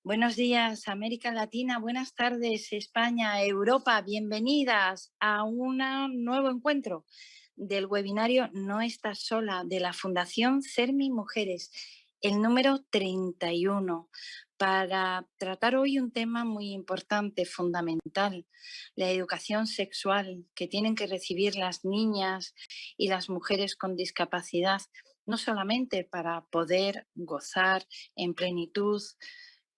Buenos días, América Latina. Buenas tardes, España, Europa. Bienvenidas a un nuevo encuentro del webinario No Estás Sola de la Fundación CERMI Mujeres, el número 31, para tratar hoy un tema muy importante, fundamental, la educación sexual que tienen que recibir las niñas y las mujeres con discapacidad, no solamente para poder gozar en plenitud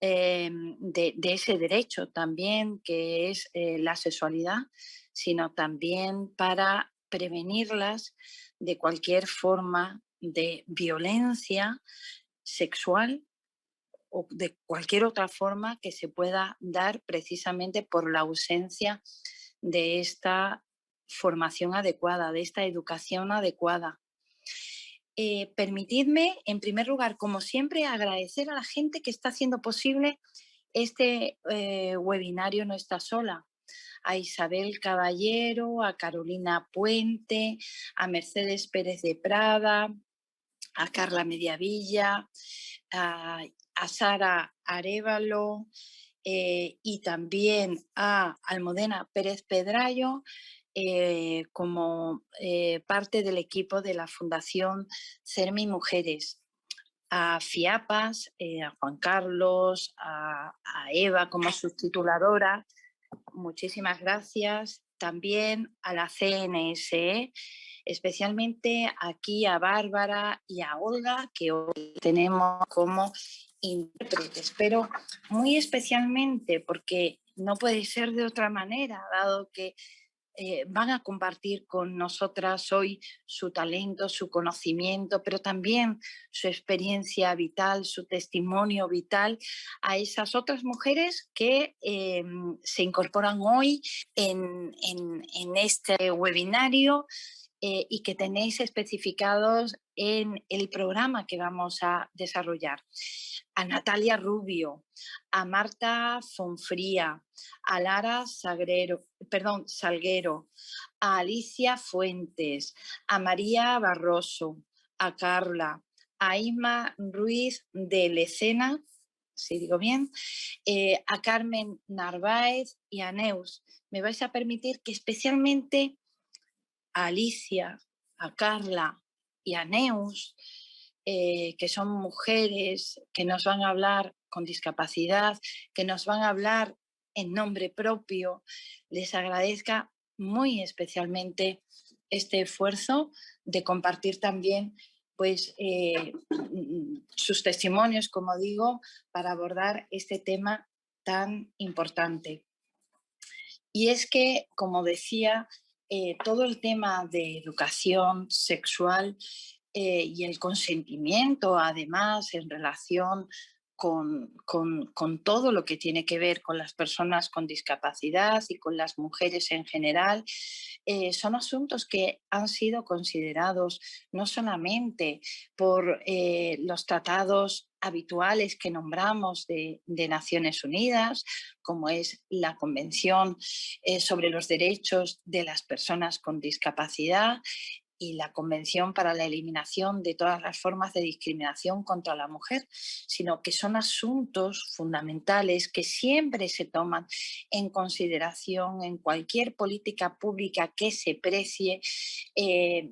de ese derecho también que es la sexualidad, sino también para prevenirlas de cualquier forma de violencia sexual o de cualquier otra forma que se pueda dar precisamente por la ausencia de esta formación adecuada, de esta educación adecuada. Permitidme, en primer lugar, como siempre, agradecer a la gente que está haciendo posible este webinario No Está Sola. A Isabel Caballero, a Carolina Puente, a Mercedes Pérez de Prada, a Carla Mediavilla, a Sara Arévalo y también a Almudena Pérez Pedrayo, como parte del equipo de la Fundación CERMI Mujeres, a FIAPAS, a Juan Carlos, a Eva como subtituladora. Muchísimas gracias. También a la CNSE, especialmente aquí a Bárbara y a Olga, que hoy tenemos como intérpretes, pero muy especialmente porque no puede ser de otra manera, dado que van a compartir con nosotras hoy su talento, su conocimiento, pero también su experiencia vital, su testimonio vital a esas otras mujeres que se incorporan hoy en este webinario y que tenéis especificados en el programa que vamos a desarrollar. A Natalia Rubio, a Marta Fonfría, a Lara Salguero, a Alicia Fuentes, a María Barroso, a Carla, a Isma Ruiz de Lecena, si digo bien, a Carmen Narváez y a Neus. Me vais a permitir que especialmente a Alicia, a Carla y a Neus, que son mujeres que nos van a hablar con discapacidad, que nos van a hablar en nombre propio, les agradezca muy especialmente este esfuerzo de compartir también pues, sus testimonios, como digo, para abordar este tema tan importante. Y es que, como decía, todo el tema de educación sexual y el consentimiento, además, en relación con todo lo que tiene que ver con las personas con discapacidad y con las mujeres en general, son asuntos que han sido considerados no solamente por los tratados habituales que nombramos de Naciones Unidas, como es la Convención sobre los Derechos de las Personas con Discapacidad y la Convención para la Eliminación de todas las formas de discriminación contra la mujer, sino que son asuntos fundamentales que siempre se toman en consideración en cualquier política pública que se precie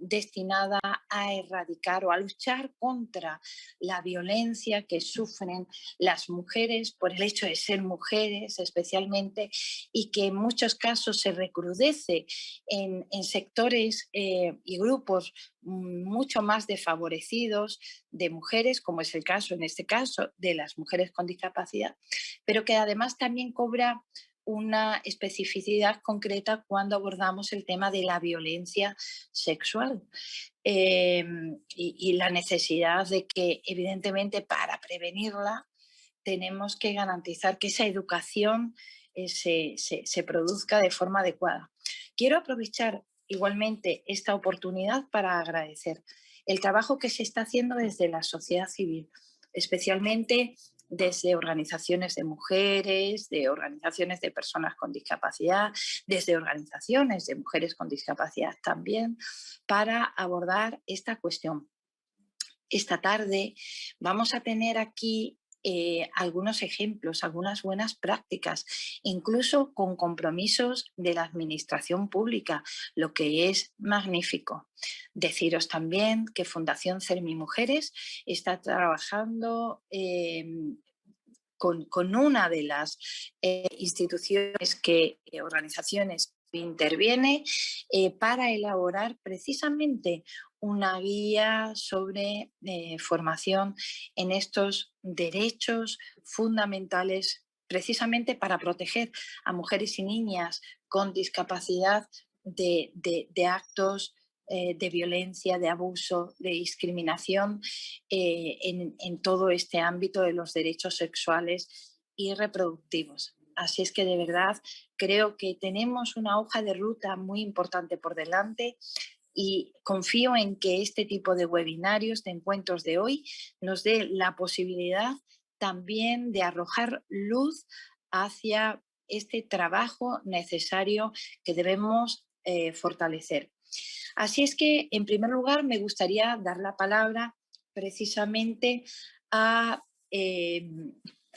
destinada a erradicar o a luchar contra la violencia que sufren las mujeres por el hecho de ser mujeres especialmente, y que en muchos casos se recrudece en sectores y grupos mucho más desfavorecidos de mujeres, como es el caso, en este caso, de las mujeres con discapacidad, pero que además también cobra una especificidad concreta cuando abordamos el tema de la violencia sexual y la necesidad de que, evidentemente, para prevenirla tenemos que garantizar que esa educación se produzca de forma adecuada. Quiero aprovechar igualmente esta oportunidad para agradecer el trabajo que se está haciendo desde la sociedad civil, especialmente desde organizaciones de mujeres, de organizaciones de personas con discapacidad, desde organizaciones de mujeres con discapacidad también, para abordar esta cuestión. Esta tarde vamos a tener aquí algunos ejemplos, algunas buenas prácticas, incluso con compromisos de la administración pública, lo que es magnífico. Deciros también que Fundación CERMI Mujeres está trabajando con una de las instituciones organizaciones que interviene para elaborar precisamente una guía sobre formación en estos derechos fundamentales, precisamente para proteger a mujeres y niñas con discapacidad de actos de violencia, de abuso, de discriminación en todo este ámbito de los derechos sexuales y reproductivos. Así es que de verdad creo que tenemos una hoja de ruta muy importante por delante y confío en que este tipo de webinarios, de encuentros de hoy, nos dé la posibilidad también de arrojar luz hacia este trabajo necesario que debemos fortalecer. Así es que, en primer lugar, me gustaría dar la palabra precisamente a,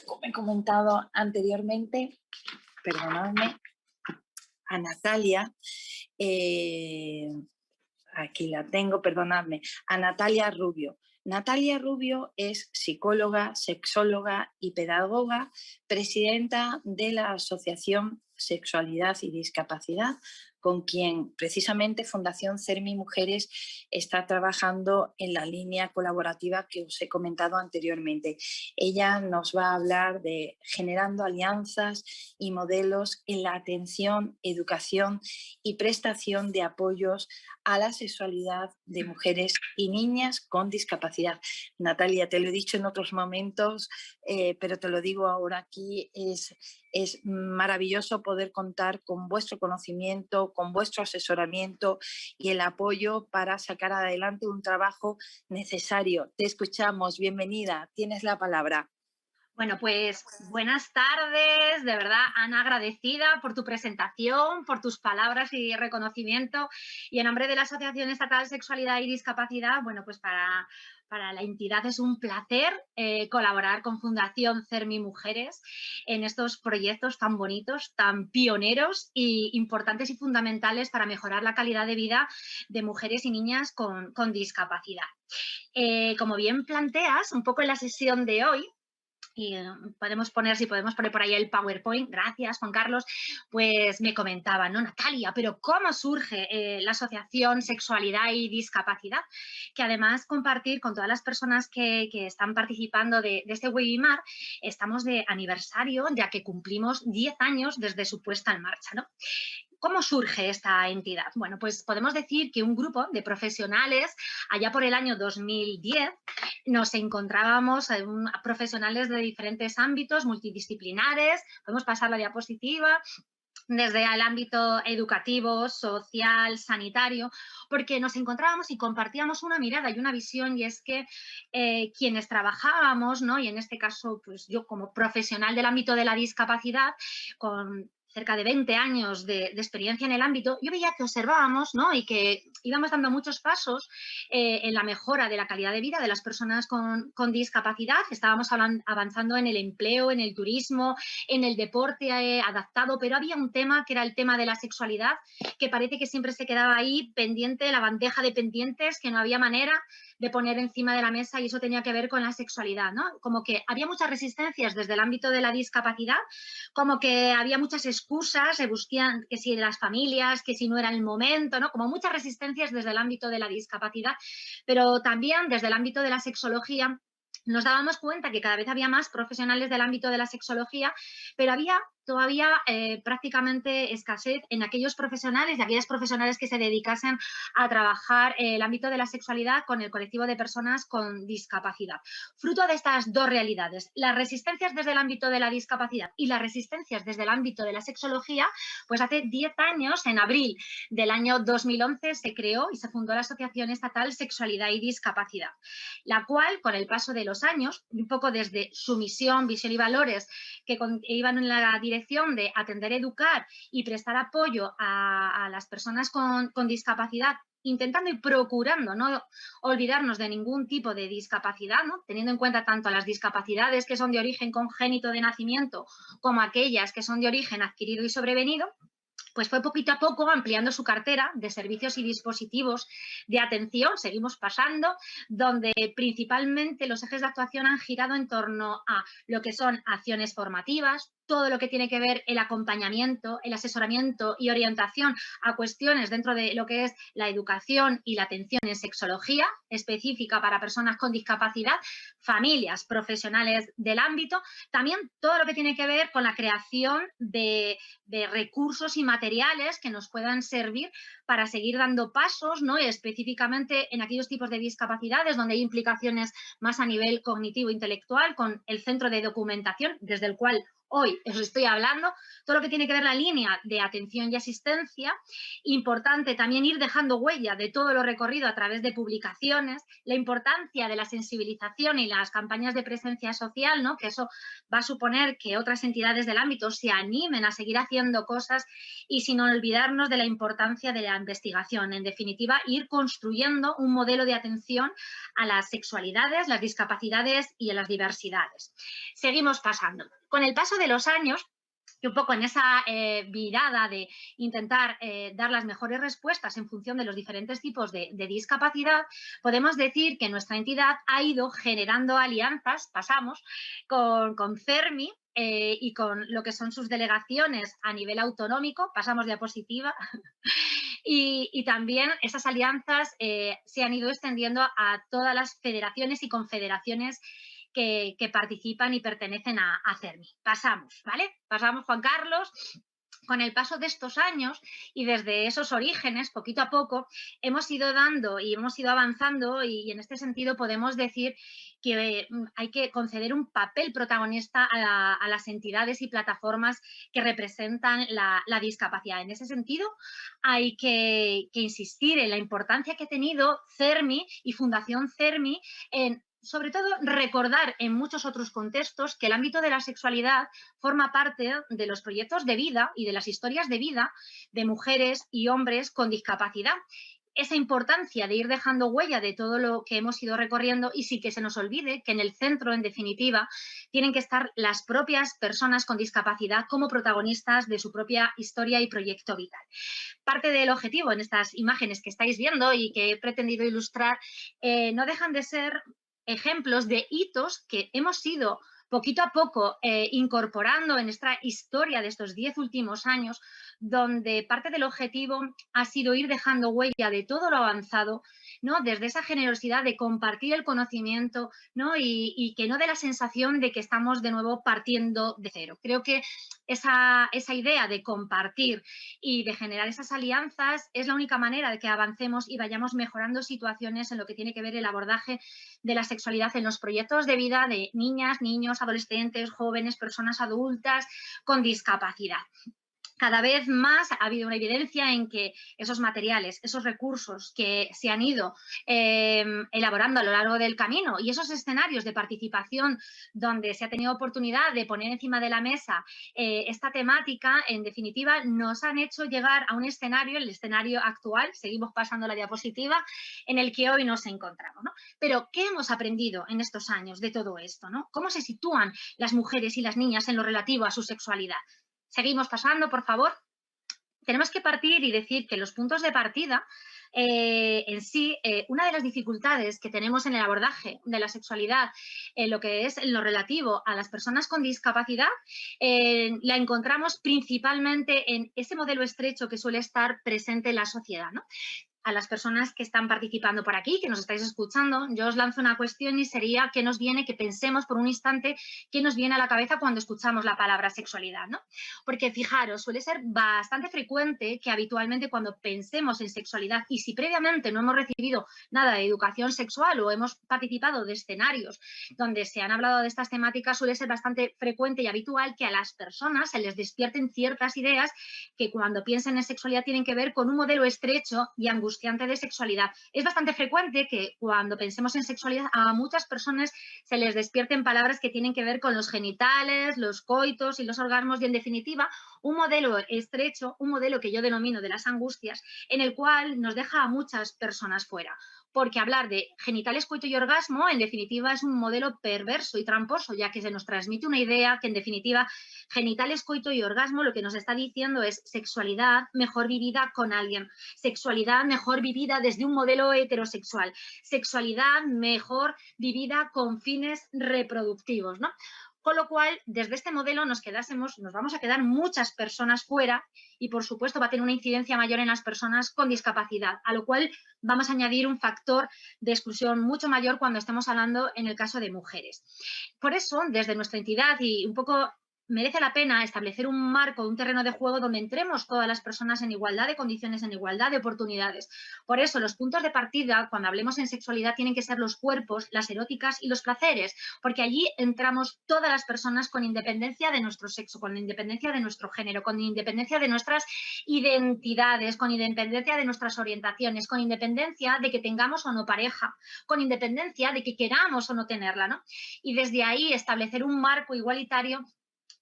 como he comentado anteriormente, perdonadme, a Natalia, aquí la tengo, perdonadme, a Natalia Rubio. Natalia Rubio es psicóloga, sexóloga y pedagoga, presidenta de la Asociación Sexualidad y Discapacidad, con quien precisamente Fundación CERMI Mujeres está trabajando en la línea colaborativa que os he comentado anteriormente. Ella nos va a hablar de generando alianzas y modelos en la atención, educación y prestación de apoyos a la sexualidad de mujeres y niñas con discapacidad. Natalia, te lo he dicho en otros momentos, pero te lo digo ahora aquí, es maravilloso poder contar con vuestro conocimiento, con vuestro asesoramiento y el apoyo para sacar adelante un trabajo necesario. Te escuchamos, bienvenida, tienes la palabra. Bueno, pues buenas tardes, de verdad, Ana, agradecida por tu presentación, por tus palabras y reconocimiento. Y en nombre de la Asociación Estatal Sexualidad y Discapacidad, bueno, pues para la entidad es un placer colaborar con Fundación CERMI Mujeres en estos proyectos tan bonitos, tan pioneros e importantes y fundamentales para mejorar la calidad de vida de mujeres y niñas con discapacidad. Como bien planteas, un poco en la sesión de hoy, y podemos poner por ahí el PowerPoint, gracias Juan Carlos, pues me comentaban, ¿no, Natalia? Pero ¿cómo surge la Asociación Sexualidad y Discapacidad? Que además compartir con todas las personas que están participando de este webinar, estamos de aniversario, ya que cumplimos 10 años desde su puesta en marcha, ¿no? ¿Cómo surge esta entidad? Bueno, pues podemos decir que un grupo de profesionales, allá por el año 2010, nos encontrábamos profesionales de diferentes ámbitos multidisciplinares. Podemos pasar la diapositiva. Desde el ámbito educativo, social, sanitario, porque nos encontrábamos y compartíamos una mirada y una visión, y es que quienes trabajábamos, ¿no? Y en este caso, pues yo como profesional del ámbito de la discapacidad, con cerca de 20 años de experiencia en el ámbito, yo veía que observábamos, ¿no? Y que íbamos dando muchos pasos en la mejora de la calidad de vida de las personas con discapacidad. Estábamos avanzando en el empleo, en el turismo, en el deporte adaptado, pero había un tema que era el tema de la sexualidad, que parece que siempre se quedaba ahí pendiente, la bandeja de pendientes, que no había manera de poner encima de la mesa, y eso tenía que ver con la sexualidad, ¿no? Como que había muchas resistencias desde el ámbito de la discapacidad, como que había muchas excusas, se buscaban que si de las familias, que si no era el momento, ¿no? Como muchas resistencias desde el ámbito de la discapacidad, pero también desde el ámbito de la sexología nos dábamos cuenta que cada vez había más profesionales del ámbito de la sexología, pero había todavía prácticamente escasez en aquellos profesionales y aquellas profesionales que se dedicasen a trabajar el ámbito de la sexualidad con el colectivo de personas con discapacidad. Fruto de estas dos realidades, las resistencias desde el ámbito de la discapacidad y las resistencias desde el ámbito de la sexología, pues hace 10 años, en abril del año 2011, se creó y se fundó la Asociación Estatal Sexualidad y Discapacidad, la cual, con el paso de los años, un poco desde su misión, visión y valores que iban en la dirección dirección de atender, educar y prestar apoyo a las personas con discapacidad, intentando y procurando no olvidarnos de ningún tipo de discapacidad, ¿no? Teniendo en cuenta tanto las discapacidades que son de origen congénito de nacimiento como aquellas que son de origen adquirido y sobrevenido, pues fue poquito a poco ampliando su cartera de servicios y dispositivos de atención, seguimos pasando, donde principalmente los ejes de actuación han girado en torno a lo que son acciones formativas, todo lo que tiene que ver el acompañamiento, el asesoramiento y orientación a cuestiones dentro de lo que es la educación y la atención en sexología específica para personas con discapacidad, familias, profesionales del ámbito, también todo lo que tiene que ver con la creación de recursos y materiales que nos puedan servir para seguir dando pasos, ¿no? Y específicamente en aquellos tipos de discapacidades donde hay implicaciones más a nivel cognitivo-intelectual, con el centro de documentación, desde el cual hoy os estoy hablando, todo lo que tiene que ver la línea de atención y asistencia. Importante también ir dejando huella de todo lo recorrido a través de publicaciones, la importancia de la sensibilización y las campañas de presencia social, ¿no? Que eso va a suponer que otras entidades del ámbito se animen a seguir haciendo cosas y sin olvidarnos de la importancia de la investigación. En definitiva, ir construyendo un modelo de atención a las sexualidades, las discapacidades y a las diversidades. Seguimos pasando. Con el paso de los años, y un poco en esa virada de intentar dar las mejores respuestas en función de los diferentes tipos de discapacidad, podemos decir que nuestra entidad ha ido generando alianzas, pasamos, con CERMI, y con lo que son sus delegaciones a nivel autonómico, pasamos diapositiva, y también esas alianzas se han ido extendiendo a todas las federaciones y confederaciones que participan y pertenecen a CERMI. Pasamos, ¿vale? Pasamos, Juan Carlos. Con el paso de estos años y desde esos orígenes, poquito a poco, hemos ido dando y hemos ido avanzando y en este sentido podemos decir que hay que conceder un papel protagonista a las entidades y plataformas que representan la discapacidad. En ese sentido, hay que insistir en la importancia que ha tenido CERMI y Fundación CERMI en, sobre todo, recordar en muchos otros contextos que el ámbito de la sexualidad forma parte de los proyectos de vida y de las historias de vida de mujeres y hombres con discapacidad. Esa importancia de ir dejando huella de todo lo que hemos ido recorriendo y sí que se nos olvide que en el centro, en definitiva, tienen que estar las propias personas con discapacidad como protagonistas de su propia historia y proyecto vital. Parte del objetivo en estas imágenes que estáis viendo y que he pretendido ilustrar no dejan de ser ejemplos de hitos que hemos ido poquito a poco incorporando en nuestra historia de estos 10 últimos años, donde parte del objetivo ha sido ir dejando huella de todo lo avanzado, ¿no? Desde esa generosidad de compartir el conocimiento, ¿no? Y que no dé la sensación de que estamos de nuevo partiendo de cero. Creo que esa idea de compartir y de generar esas alianzas es la única manera de que avancemos y vayamos mejorando situaciones en lo que tiene que ver el abordaje de la sexualidad en los proyectos de vida de niñas, niños, adolescentes, jóvenes, personas adultas con discapacidad. Cada vez más ha habido una evidencia en que esos materiales, esos recursos que se han ido elaborando a lo largo del camino y esos escenarios de participación donde se ha tenido oportunidad de poner encima de la mesa esta temática, en definitiva, nos han hecho llegar a un escenario, el escenario actual, seguimos pasando la diapositiva, en el que hoy nos encontramos, ¿no? Pero, ¿qué hemos aprendido en estos años de todo esto, ¿no? ¿Cómo se sitúan las mujeres y las niñas en lo relativo a su sexualidad? Seguimos pasando, por favor. Tenemos que partir y decir que los puntos de partida en sí, una de las dificultades que tenemos en el abordaje de la sexualidad, en lo que es en lo relativo a las personas con discapacidad, la encontramos principalmente en ese modelo estrecho que suele estar presente en la sociedad, ¿no? A las personas que están participando por aquí, que nos estáis escuchando, yo os lanzo una cuestión y sería qué nos viene, que pensemos por un instante qué nos viene a la cabeza cuando escuchamos la palabra sexualidad, ¿no? Porque fijaros, suele ser bastante frecuente que habitualmente cuando pensemos en sexualidad y si previamente no hemos recibido nada de educación sexual o hemos participado de escenarios donde se han hablado de estas temáticas, suele ser bastante frecuente y habitual que a las personas se les despierten ciertas ideas que cuando piensen en sexualidad tienen que ver con un modelo estrecho y angustioso angustiante de sexualidad. Es bastante frecuente que cuando pensemos en sexualidad a muchas personas se les despierten palabras que tienen que ver con los genitales, los coitos y los orgasmos y, en definitiva, un modelo estrecho, un modelo que yo denomino de las angustias, en el cual nos deja a muchas personas fuera. Porque hablar de genitales, coito y orgasmo, en definitiva, es un modelo perverso y tramposo, ya que se nos transmite una idea que, en definitiva, genitales, coito y orgasmo lo que nos está diciendo es sexualidad mejor vivida con alguien, sexualidad mejor vivida desde un modelo heterosexual, sexualidad mejor vivida con fines reproductivos, ¿no? Con lo cual, desde este modelo nos vamos a quedar muchas personas fuera y, por supuesto, va a tener una incidencia mayor en las personas con discapacidad, a lo cual vamos a añadir un factor de exclusión mucho mayor cuando estemos hablando en el caso de mujeres. Por eso, desde nuestra entidad y un poco merece la pena establecer un marco, un terreno de juego donde entremos todas las personas en igualdad de condiciones, en igualdad de oportunidades. Por eso, los puntos de partida, cuando hablemos en sexualidad, tienen que ser los cuerpos, las eróticas y los placeres, porque allí entramos todas las personas con independencia de nuestro sexo, con independencia de nuestro género, con independencia de nuestras identidades, con independencia de nuestras orientaciones, con independencia de que tengamos o no pareja, con independencia de que queramos o no tenerla, ¿no? Y desde ahí establecer un marco igualitario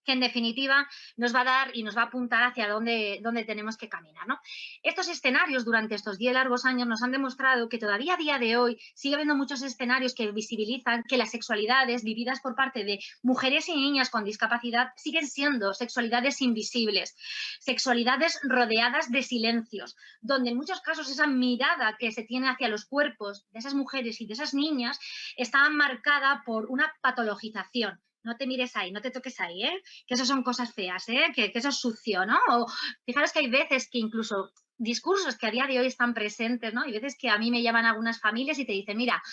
que en definitiva nos va a dar y nos va a apuntar hacia dónde tenemos que caminar, ¿no? Estos escenarios durante estos 10 largos años nos han demostrado que todavía a día de hoy sigue habiendo muchos escenarios que visibilizan que las sexualidades vividas por parte de mujeres y niñas con discapacidad siguen siendo sexualidades invisibles, sexualidades rodeadas de silencios, donde en muchos casos esa mirada que se tiene hacia los cuerpos de esas mujeres y de esas niñas está marcada por una patologización. No te mires ahí, no te toques ahí, ¿eh? Que eso son cosas feas, ¿eh? Que eso es sucio, ¿no? O fijaros que hay veces que incluso discursos que a día de hoy están presentes, ¿no? Hay veces que a mí me llaman algunas familias y te dicen, mira,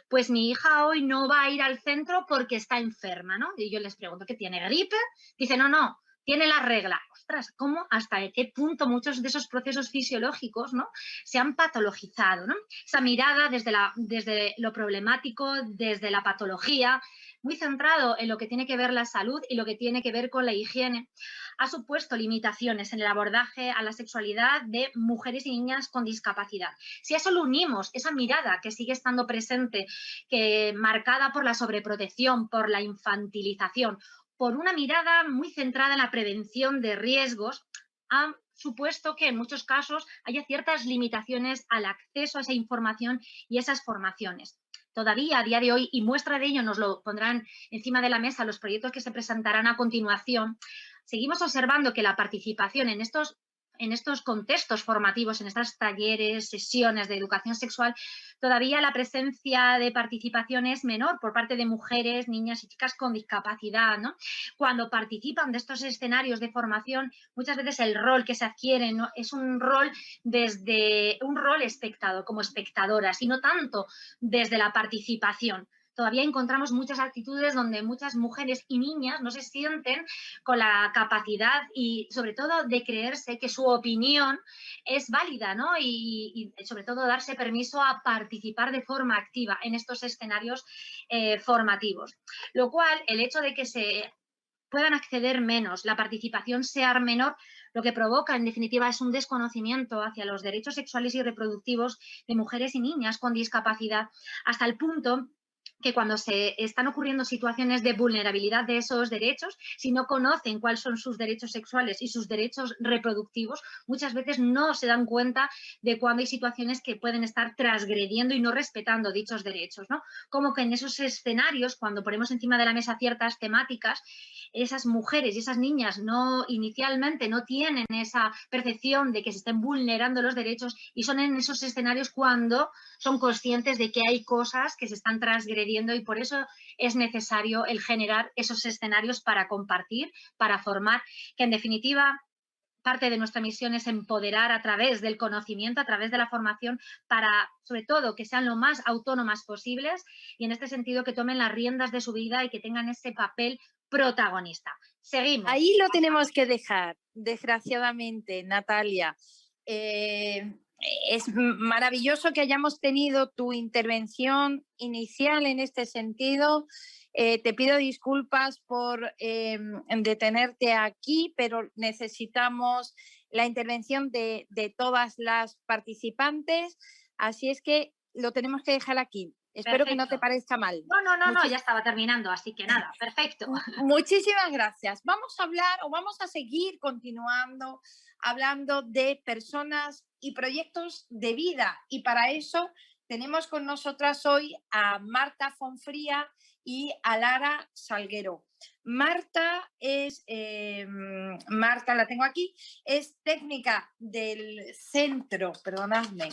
pues mi hija hoy no va a ir al centro porque está enferma, ¿no? Y yo les pregunto, ¿qué tiene? ¿Gripe? Dice, no, tiene la regla. Ostras, ¿cómo, hasta qué punto muchos de esos procesos fisiológicos, ¿no?, se han patologizado, ¿no? Esa mirada desde lo problemático, desde la patología, muy centrado en lo que tiene que ver la salud y lo que tiene que ver con la higiene, ha supuesto limitaciones en el abordaje a la sexualidad de mujeres y niñas con discapacidad. Si a eso lo unimos, esa mirada que sigue estando presente, que marcada por la sobreprotección, por la infantilización, por una mirada muy centrada en la prevención de riesgos, ha supuesto que en muchos casos haya ciertas limitaciones al acceso a esa información y esas formaciones. Todavía a día de hoy, y muestra de ello nos lo pondrán encima de la mesa los proyectos que se presentarán a continuación, seguimos observando que la participación en estos contextos formativos, en estos talleres, sesiones de educación sexual, todavía la presencia de participación es menor por parte de mujeres, niñas y chicas con discapacidad, ¿no? Cuando participan de estos escenarios de formación, muchas veces el rol que se adquiere, ¿no?, es un rol desde un rol espectador, como espectadoras, y no tanto desde la participación. Todavía encontramos muchas actitudes donde muchas mujeres y niñas no se sienten con la capacidad y sobre todo de creerse que su opinión es válida, ¿no? Y sobre todo darse permiso a participar de forma activa en estos escenarios formativos. Lo cual, el hecho de que se puedan acceder menos, la participación sea menor, lo que provoca, en definitiva, es un desconocimiento hacia los derechos sexuales y reproductivos de mujeres y niñas con discapacidad, hasta el punto que cuando se están ocurriendo situaciones de vulnerabilidad de esos derechos, si no conocen cuáles son sus derechos sexuales y sus derechos reproductivos, muchas veces no se dan cuenta de cuando hay situaciones que pueden estar transgrediendo y no respetando dichos derechos, ¿no? Como que en esos escenarios, cuando ponemos encima de la mesa ciertas temáticas, esas mujeres y esas niñas inicialmente no tienen esa percepción de que se estén vulnerando los derechos, y son en esos escenarios cuando son conscientes de que hay cosas que se están transgrediendo, y por eso es necesario el generar esos escenarios para compartir, para formar, que en definitiva parte de nuestra misión es empoderar a través del conocimiento, a través de la formación, para, sobre todo, que sean lo más autónomas posibles y en este sentido que tomen las riendas de su vida y que tengan ese papel protagonista. Seguimos. Ahí lo tenemos que dejar, desgraciadamente, Natalia. Es maravilloso que hayamos tenido tu intervención inicial en este sentido. Te pido disculpas por detenerte aquí, pero necesitamos la intervención de todas las participantes, así es que lo tenemos que dejar aquí. Espero que no te Perfecto. parezca mal. No, ya estaba terminando, así que nada, perfecto. Muchísimas gracias. Vamos a hablar o vamos a seguir continuando hablando de personas y proyectos de vida. Y para eso tenemos con nosotras hoy a Marta Fonfría y a Lara Salguero. Marta Marta la tengo aquí, es técnica del centro, perdonadme,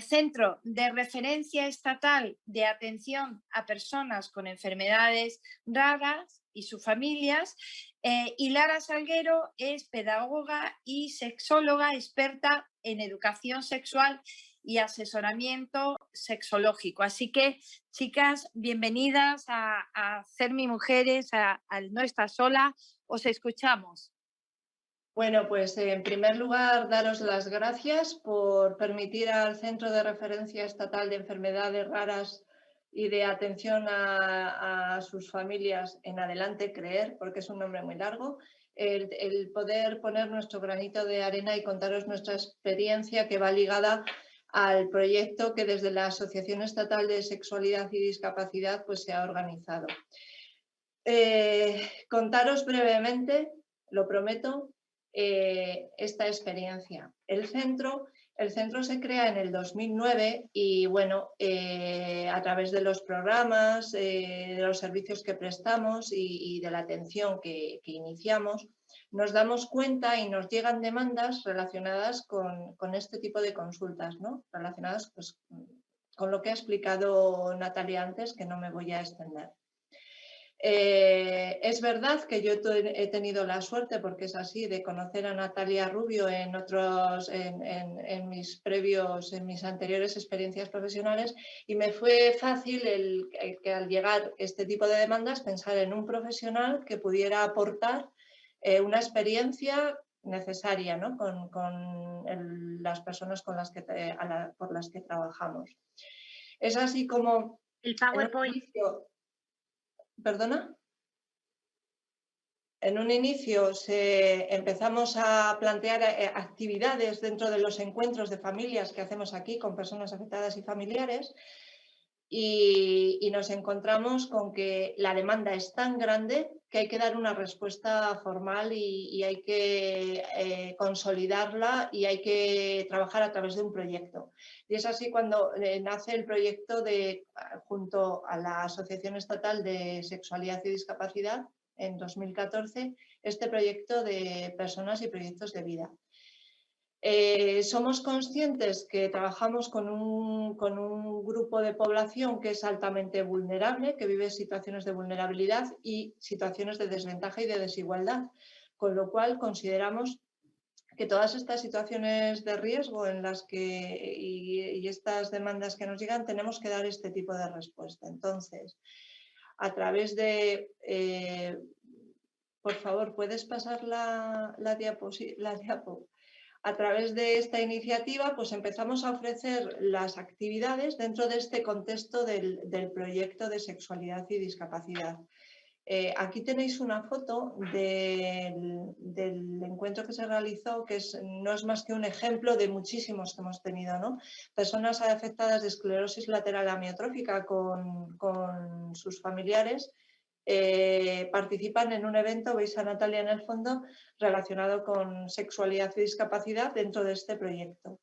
Centro de Referencia Estatal de Atención a Personas con Enfermedades Raras y sus familias. Y Lara Salguero es pedagoga y sexóloga experta en educación sexual y asesoramiento sexológico. Así que, chicas, bienvenidas a Ser Mi Mujeres, a No Estás Sola. Os escuchamos. Bueno, pues en primer lugar, daros las gracias por permitir al Centro de Referencia Estatal de Enfermedades Raras y de Atención a sus familias en adelante creer, porque es un nombre muy largo, el poder poner nuestro granito de arena y contaros nuestra experiencia que va ligada al proyecto que desde la Asociación Estatal de Sexualidad y Discapacidad pues, se ha organizado. Contaros brevemente, lo prometo, esta experiencia. El centro se crea en el 2009 y bueno, a través de los programas, de los servicios que prestamos y de la atención que iniciamos, nos damos cuenta y nos llegan demandas relacionadas con este tipo de consultas, ¿no? Relacionadas pues, con lo que ha explicado Natalia antes, que no me voy a extender. Es verdad que yo he tenido la suerte, porque es así, de conocer a Natalia Rubio en mis anteriores experiencias profesionales, y me fue fácil que al llegar este tipo de demandas pensar en un profesional que pudiera aportar una experiencia necesaria, ¿no? con las personas por las que trabajamos. Es así como el PowerPoint. ¿Perdona? En un inicio empezamos a plantear actividades dentro de los encuentros de familias que hacemos aquí con personas afectadas y familiares, y nos encontramos con que la demanda es tan grande que hay que dar una respuesta formal y hay que consolidarla y hay que trabajar a través de un proyecto. Y es así cuando nace el proyecto junto a la Asociación Estatal de Sexualidad y Discapacidad en 2014, este proyecto de personas y proyectos de vida. Somos conscientes que trabajamos con un grupo de población que es altamente vulnerable, que vive situaciones de vulnerabilidad y situaciones de desventaja y de desigualdad, con lo cual consideramos que todas estas situaciones de riesgo y estas demandas que nos llegan, tenemos que dar este tipo de respuesta. Entonces, a través de... por favor, ¿puedes pasar la diapo? A través de esta iniciativa, pues empezamos a ofrecer las actividades dentro de este contexto del proyecto de sexualidad y discapacidad. Aquí tenéis una foto del encuentro que se realizó, que no es más que un ejemplo de muchísimos que hemos tenido, ¿no? Personas afectadas de esclerosis lateral amiotrófica con sus familiares participan en un evento, veis a Natalia en el fondo, relacionado con sexualidad y discapacidad dentro de este proyecto.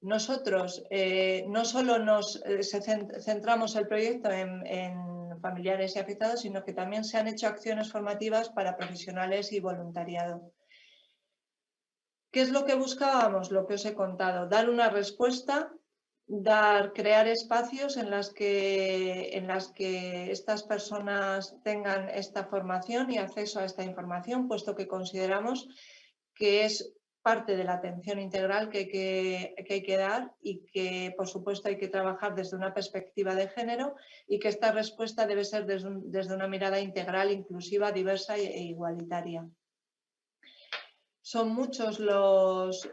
Nosotros no solo centramos el proyecto en familiares y afectados, sino que también se han hecho acciones formativas para profesionales y voluntariado. ¿Qué es lo que buscábamos? Lo que os he contado, dar una respuesta, crear espacios en las que estas personas tengan esta formación y acceso a esta información, puesto que consideramos que es parte de la atención integral que hay que dar y que, por supuesto, hay que trabajar desde una perspectiva de género, y que esta respuesta debe ser desde una mirada integral, inclusiva, diversa e igualitaria. Son muchos las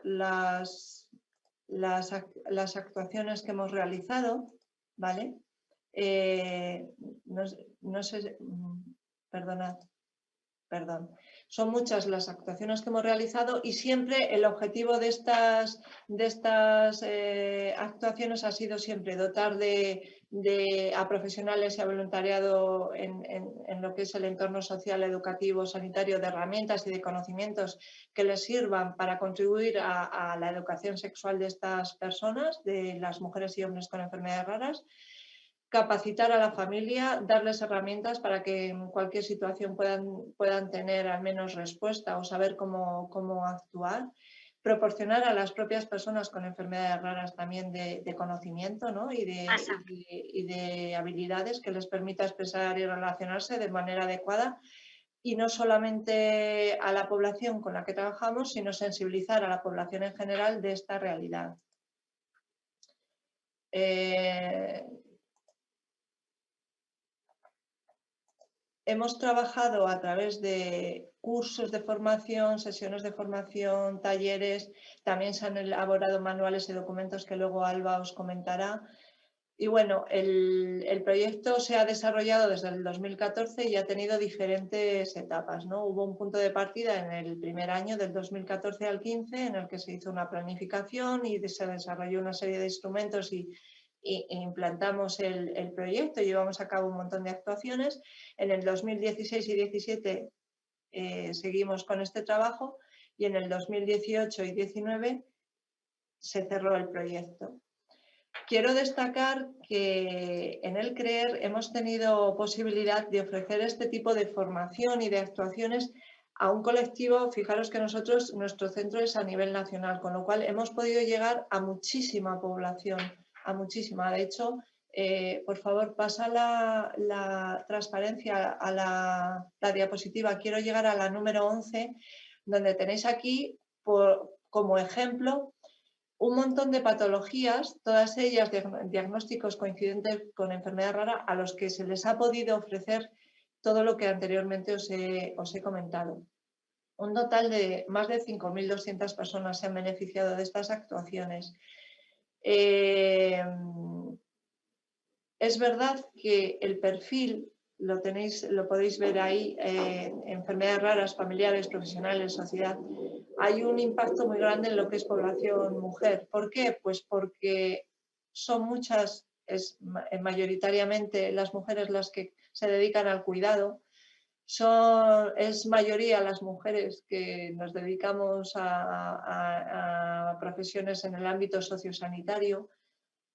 actuaciones que hemos realizado, ¿vale? No sé, perdonad. Perdón. Son muchas las actuaciones que hemos realizado y siempre el objetivo de estas actuaciones ha sido siempre dotar a profesionales y a voluntariado en lo que es el entorno social, educativo, sanitario, de herramientas y de conocimientos que les sirvan para contribuir a la educación sexual de estas personas, de las mujeres y hombres con enfermedades raras. Capacitar a la familia, darles herramientas para que en cualquier situación puedan tener al menos respuesta o saber cómo actuar. Proporcionar a las propias personas con enfermedades raras también de conocimiento, ¿no? y de habilidades que les permita expresar y relacionarse de manera adecuada. Y no solamente a la población con la que trabajamos, sino sensibilizar a la población en general de esta realidad. Hemos trabajado a través de cursos de formación, sesiones de formación, talleres, también se han elaborado manuales y documentos que luego Alba os comentará. Y bueno, el proyecto se ha desarrollado desde el 2014 y ha tenido diferentes etapas, ¿no? Hubo un punto de partida en el primer año, del 2014 al 15, en el que se hizo una planificación y se desarrolló una serie de instrumentos e implantamos el proyecto, llevamos a cabo un montón de actuaciones. En el 2016 y 2017 seguimos con este trabajo y en el 2018 y 2019 se cerró el proyecto. Quiero destacar que en el CREER hemos tenido posibilidad de ofrecer este tipo de formación y de actuaciones a un colectivo. Fijaros que nuestro centro es a nivel nacional, con lo cual hemos podido llegar a muchísima población, a muchísima. De hecho, por favor, pasa la transparencia a la diapositiva. Quiero llegar a la número 11, donde tenéis aquí como ejemplo un montón de patologías, todas ellas diagnósticos coincidentes con enfermedad rara, a los que se les ha podido ofrecer todo lo que anteriormente os he comentado. Un total de más de 5.200 personas se han beneficiado de estas actuaciones. Es verdad que el perfil lo podéis ver ahí, enfermedades raras, familiares, profesionales, sociedad. Hay un impacto muy grande en lo que es población mujer. ¿Por qué? Pues porque son muchas, mayoritariamente las mujeres las que se dedican al cuidado. Es mayoría las mujeres que nos dedicamos a profesiones en el ámbito sociosanitario.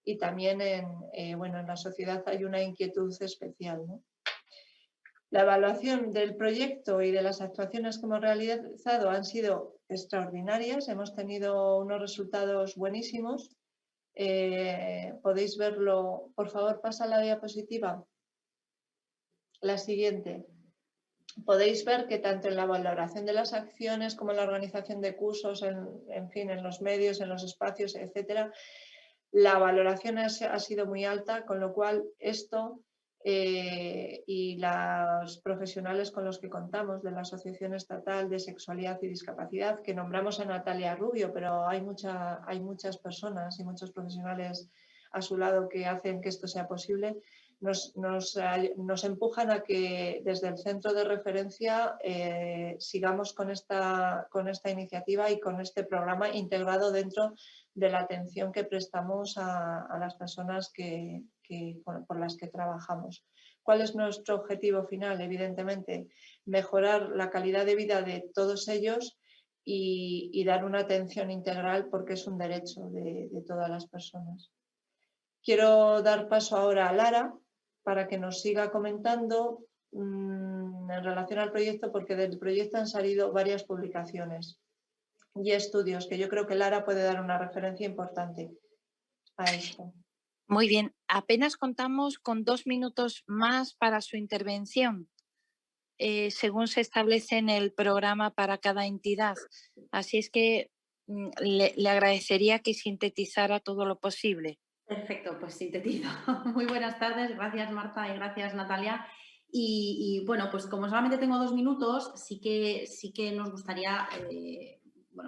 Y también en la sociedad hay una inquietud especial, ¿no? La evaluación del proyecto y de las actuaciones que hemos realizado han sido extraordinarias, hemos tenido unos resultados buenísimos. Podéis verlo, por favor, pasa la diapositiva. La siguiente. Podéis ver que tanto en la valoración de las acciones como en la organización de cursos, en fin, en los medios, en los espacios, etcétera, la valoración ha sido muy alta, con lo cual esto y los profesionales con los que contamos de la Asociación Estatal de Sexualidad y Discapacidad, que nombramos a Natalia Rubio, pero hay muchas personas y muchos profesionales a su lado que hacen que esto sea posible, nos empujan a que desde el centro de referencia sigamos con esta iniciativa y con este programa integrado dentro de la atención que prestamos a las personas por las que trabajamos. ¿Cuál es nuestro objetivo final? Evidentemente, mejorar la calidad de vida de todos ellos y dar una atención integral, porque es un derecho de todas las personas. Quiero dar paso ahora a Lara para que nos siga comentando en relación al proyecto, porque del proyecto han salido varias publicaciones y estudios que yo creo que Lara puede dar una referencia importante a esto. Muy bien, apenas contamos con 2 minutos más para su intervención, según se establece en el programa para cada entidad. Así es que le agradecería que sintetizara todo lo posible. Perfecto, pues sintetizo. Muy buenas tardes, gracias Marta y gracias Natalia. Y bueno, pues como solamente tengo 2 minutos, sí que nos gustaría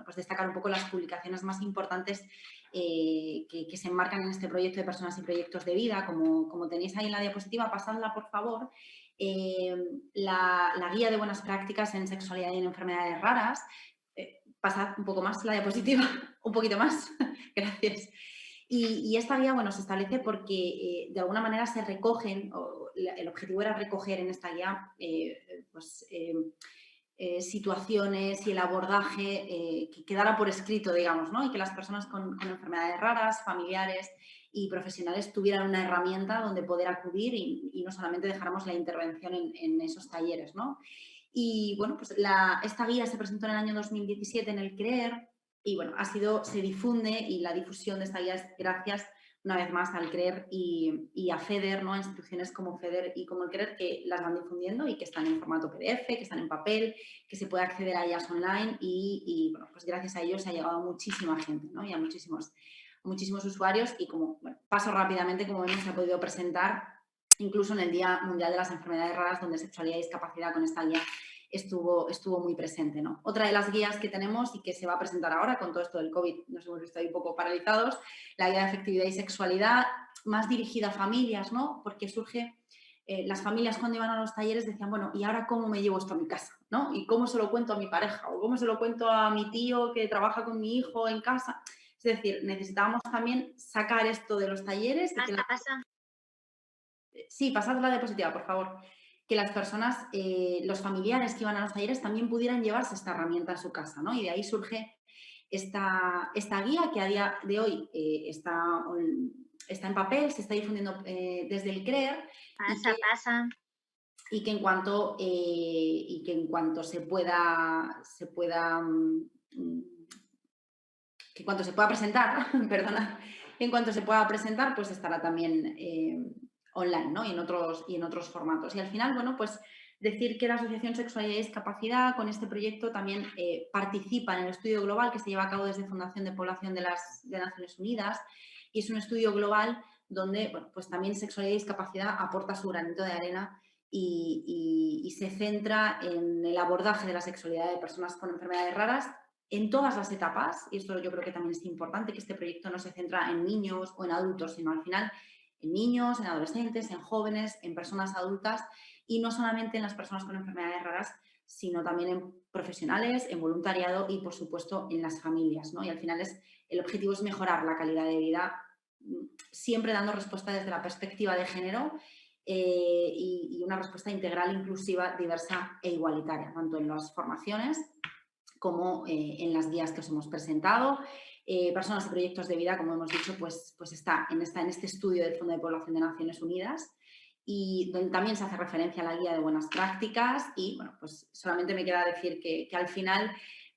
pues destacar un poco las publicaciones más importantes que se enmarcan en este proyecto de personas y proyectos de vida. Como tenéis ahí en la diapositiva, pasadla por favor. la guía de buenas prácticas en sexualidad y en enfermedades raras. Pasad un poco más la diapositiva, un poquito más, gracias. Y esta guía, bueno, se establece porque de alguna manera se recogen, el objetivo era recoger en esta guía situaciones y el abordaje que quedara por escrito, digamos, ¿no? Y que las personas con enfermedades raras, familiares y profesionales tuvieran una herramienta donde poder acudir y no solamente dejáramos la intervención en esos talleres, ¿no? Y bueno, pues esta guía se presentó en el año 2017 en el CREER y bueno, se difunde y la difusión de esta guía es gracias una vez más al CREER y a FEDER, ¿no? A instituciones como FEDER y como el CREER que las van difundiendo y que están en formato PDF, que están en papel, que se puede acceder a ellas online y bueno, pues gracias a ellos se ha llegado a muchísima gente, ¿no? Y a muchísimos usuarios y como, bueno, paso rápidamente, como vemos, se ha podido presentar incluso en el Día Mundial de las Enfermedades Raras, donde sexualidad y discapacidad con esta guía estuvo muy presente, ¿no? Otra de las guías que tenemos y que se va a presentar ahora con todo esto del COVID, nos hemos visto ahí un poco paralizados, la guía de afectividad y sexualidad, más dirigida a familias, ¿no? Porque surge, las familias cuando iban a los talleres decían, bueno, ¿y ahora cómo me llevo esto a mi casa? ¿No? ¿Y cómo se lo cuento a mi pareja? ¿O cómo se lo cuento a mi tío que trabaja con mi hijo en casa? Es decir, necesitábamos también sacar esto de los talleres. Sí, pasad la diapositiva, por favor. Que las personas, los familiares que iban a los talleres también pudieran llevarse esta herramienta a su casa, ¿no? Y de ahí surge esta guía que a día de hoy está en papel, se está difundiendo desde el CREER. Y que en cuanto se pueda presentar, perdona, en cuanto se pueda presentar, pues estará también online, ¿no? Y en otros formatos. Y al final, bueno, pues decir que la Asociación Sexualidad y Discapacidad con este proyecto también participa en el estudio global que se lleva a cabo desde Fundación de Población de Naciones Unidas y es un estudio global donde, bueno, pues también sexualidad y discapacidad aporta su granito de arena y se centra en el abordaje de la sexualidad de personas con enfermedades raras en todas las etapas, y esto yo creo que también es importante, que este proyecto no se centra en niños o en adultos, sino al final en niños, en adolescentes, en jóvenes, en personas adultas y no solamente en las personas con enfermedades raras, sino también en profesionales, en voluntariado y, por supuesto, en las familias, ¿no? Y al final el objetivo es mejorar la calidad de vida, siempre dando respuesta desde la perspectiva de género y una respuesta integral, inclusiva, diversa e igualitaria, tanto en las formaciones como en las guías que os hemos presentado. Personas y proyectos de vida, como hemos dicho, pues está en este estudio del Fondo de Población de Naciones Unidas y donde también se hace referencia a la guía de buenas prácticas y, bueno, pues solamente me queda decir que al final,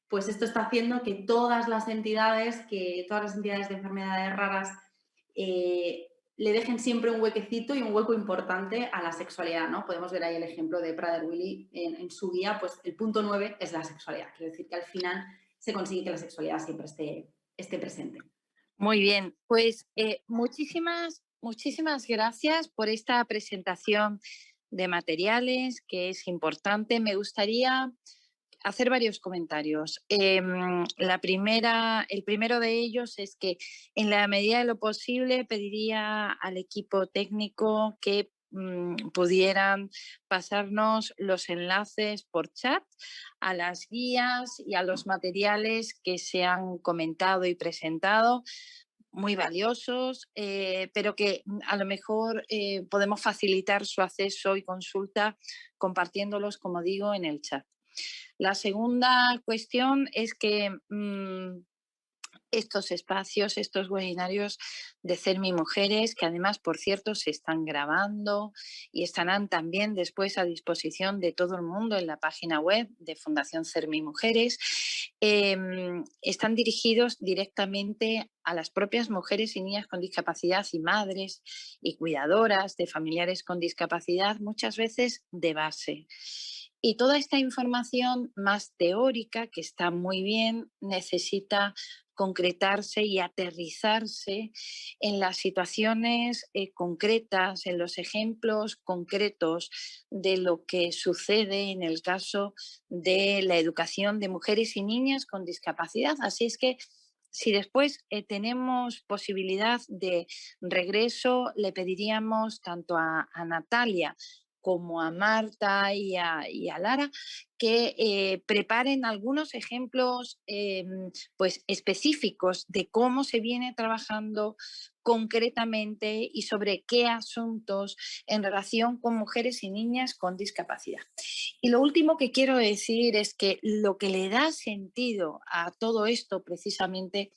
pues esto está haciendo que todas las entidades de enfermedades raras le dejen siempre un huequecito y un hueco importante a la sexualidad, ¿no? Podemos ver ahí el ejemplo de Prader-Willi en su guía, pues el punto 9 es la sexualidad. Quiero decir que al final se consigue que la sexualidad siempre esté presente. Muy bien, pues muchísimas gracias por esta presentación de materiales, que es importante. Me gustaría hacer varios comentarios. El primero de ellos es que en la medida de lo posible pediría al equipo técnico que pudieran pasarnos los enlaces por chat a las guías y a los materiales que se han comentado y presentado, muy valiosos, pero que a lo mejor podemos facilitar su acceso y consulta compartiéndolos, como digo, en el chat. La segunda cuestión es que estos espacios, estos webinarios de CERMI Mujeres, que además, por cierto, se están grabando y estarán también después a disposición de todo el mundo en la página web de Fundación CERMI Mujeres, están dirigidos directamente a las propias mujeres y niñas con discapacidad y madres y cuidadoras de familiares con discapacidad, muchas veces de base. Y toda esta información más teórica, que está muy bien, necesita concretarse y aterrizarse en las situaciones concretas, en los ejemplos concretos de lo que sucede en el caso de la educación de mujeres y niñas con discapacidad. Así es que si después tenemos posibilidad de regreso, le pediríamos tanto a Natalia como a Marta y a Lara, que preparen algunos ejemplos pues específicos de cómo se viene trabajando concretamente y sobre qué asuntos en relación con mujeres y niñas con discapacidad. Y lo último que quiero decir es que lo que le da sentido a todo esto precisamente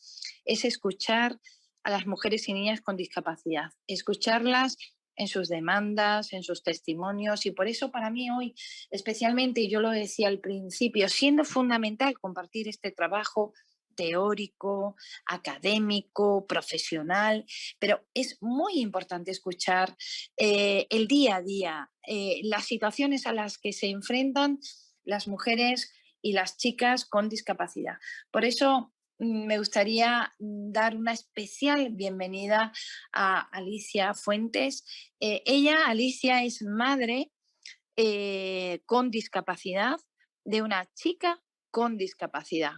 es escuchar a las mujeres y niñas con discapacidad, escucharlas en sus demandas, en sus testimonios, y por eso para mí hoy especialmente, y yo lo decía al principio, siendo fundamental compartir este trabajo teórico, académico, profesional, pero es muy importante escuchar el día a día, las situaciones a las que se enfrentan las mujeres y las chicas con discapacidad. Por eso me gustaría dar una especial bienvenida a Alicia Fuentes. Alicia, es madre con discapacidad de una chica con discapacidad